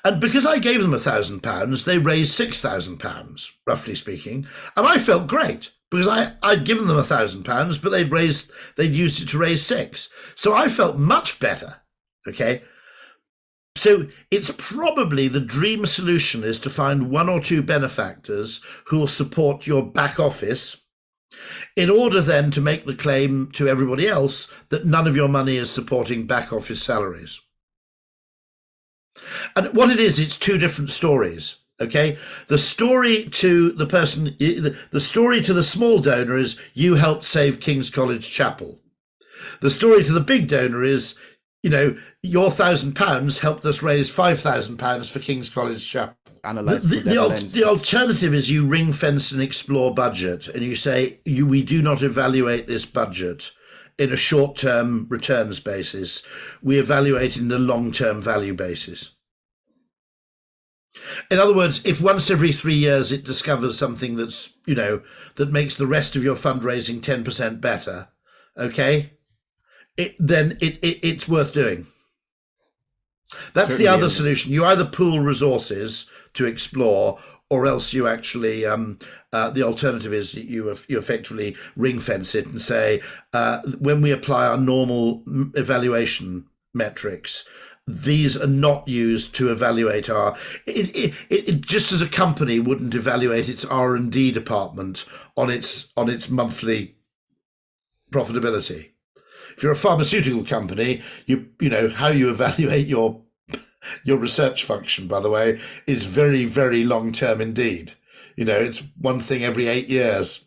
Speaker 1: And because I gave them £1,000, they raised £6,000, roughly speaking. And I felt great because I'd given them £1,000, but they'd used it to raise £6,000. So I felt much better. Okay. So it's probably the dream solution is to find one or two benefactors who will support your back office in order then to make the claim to everybody else that none of your money is supporting back office salaries. And what it is, it's two different stories, okay? The story to the story to the small donor is you helped save King's College Chapel. The story to the big donor is your £1,000 helped us raise £5,000 for King's College Chapel.
Speaker 2: Analyze through that lens.
Speaker 1: The alternative is you ring fence and explore budget, and you say we do not evaluate this budget in a short-term returns basis. We evaluate in the long-term value basis. In other words, if once every 3 years it discovers something that's, that makes the rest of your fundraising 10% better, okay, then it's worth doing. That's certainly the other solution. You either pool resources to explore, or else you actually, the alternative is that you effectively ring fence it and say, when we apply our normal evaluation metrics, these are not used to evaluate it just as a company wouldn't evaluate its R&D department on its monthly profitability. If you're a pharmaceutical company, you know how you evaluate your research function, by the way, is very, very long term indeed. It's one thing every 8 years.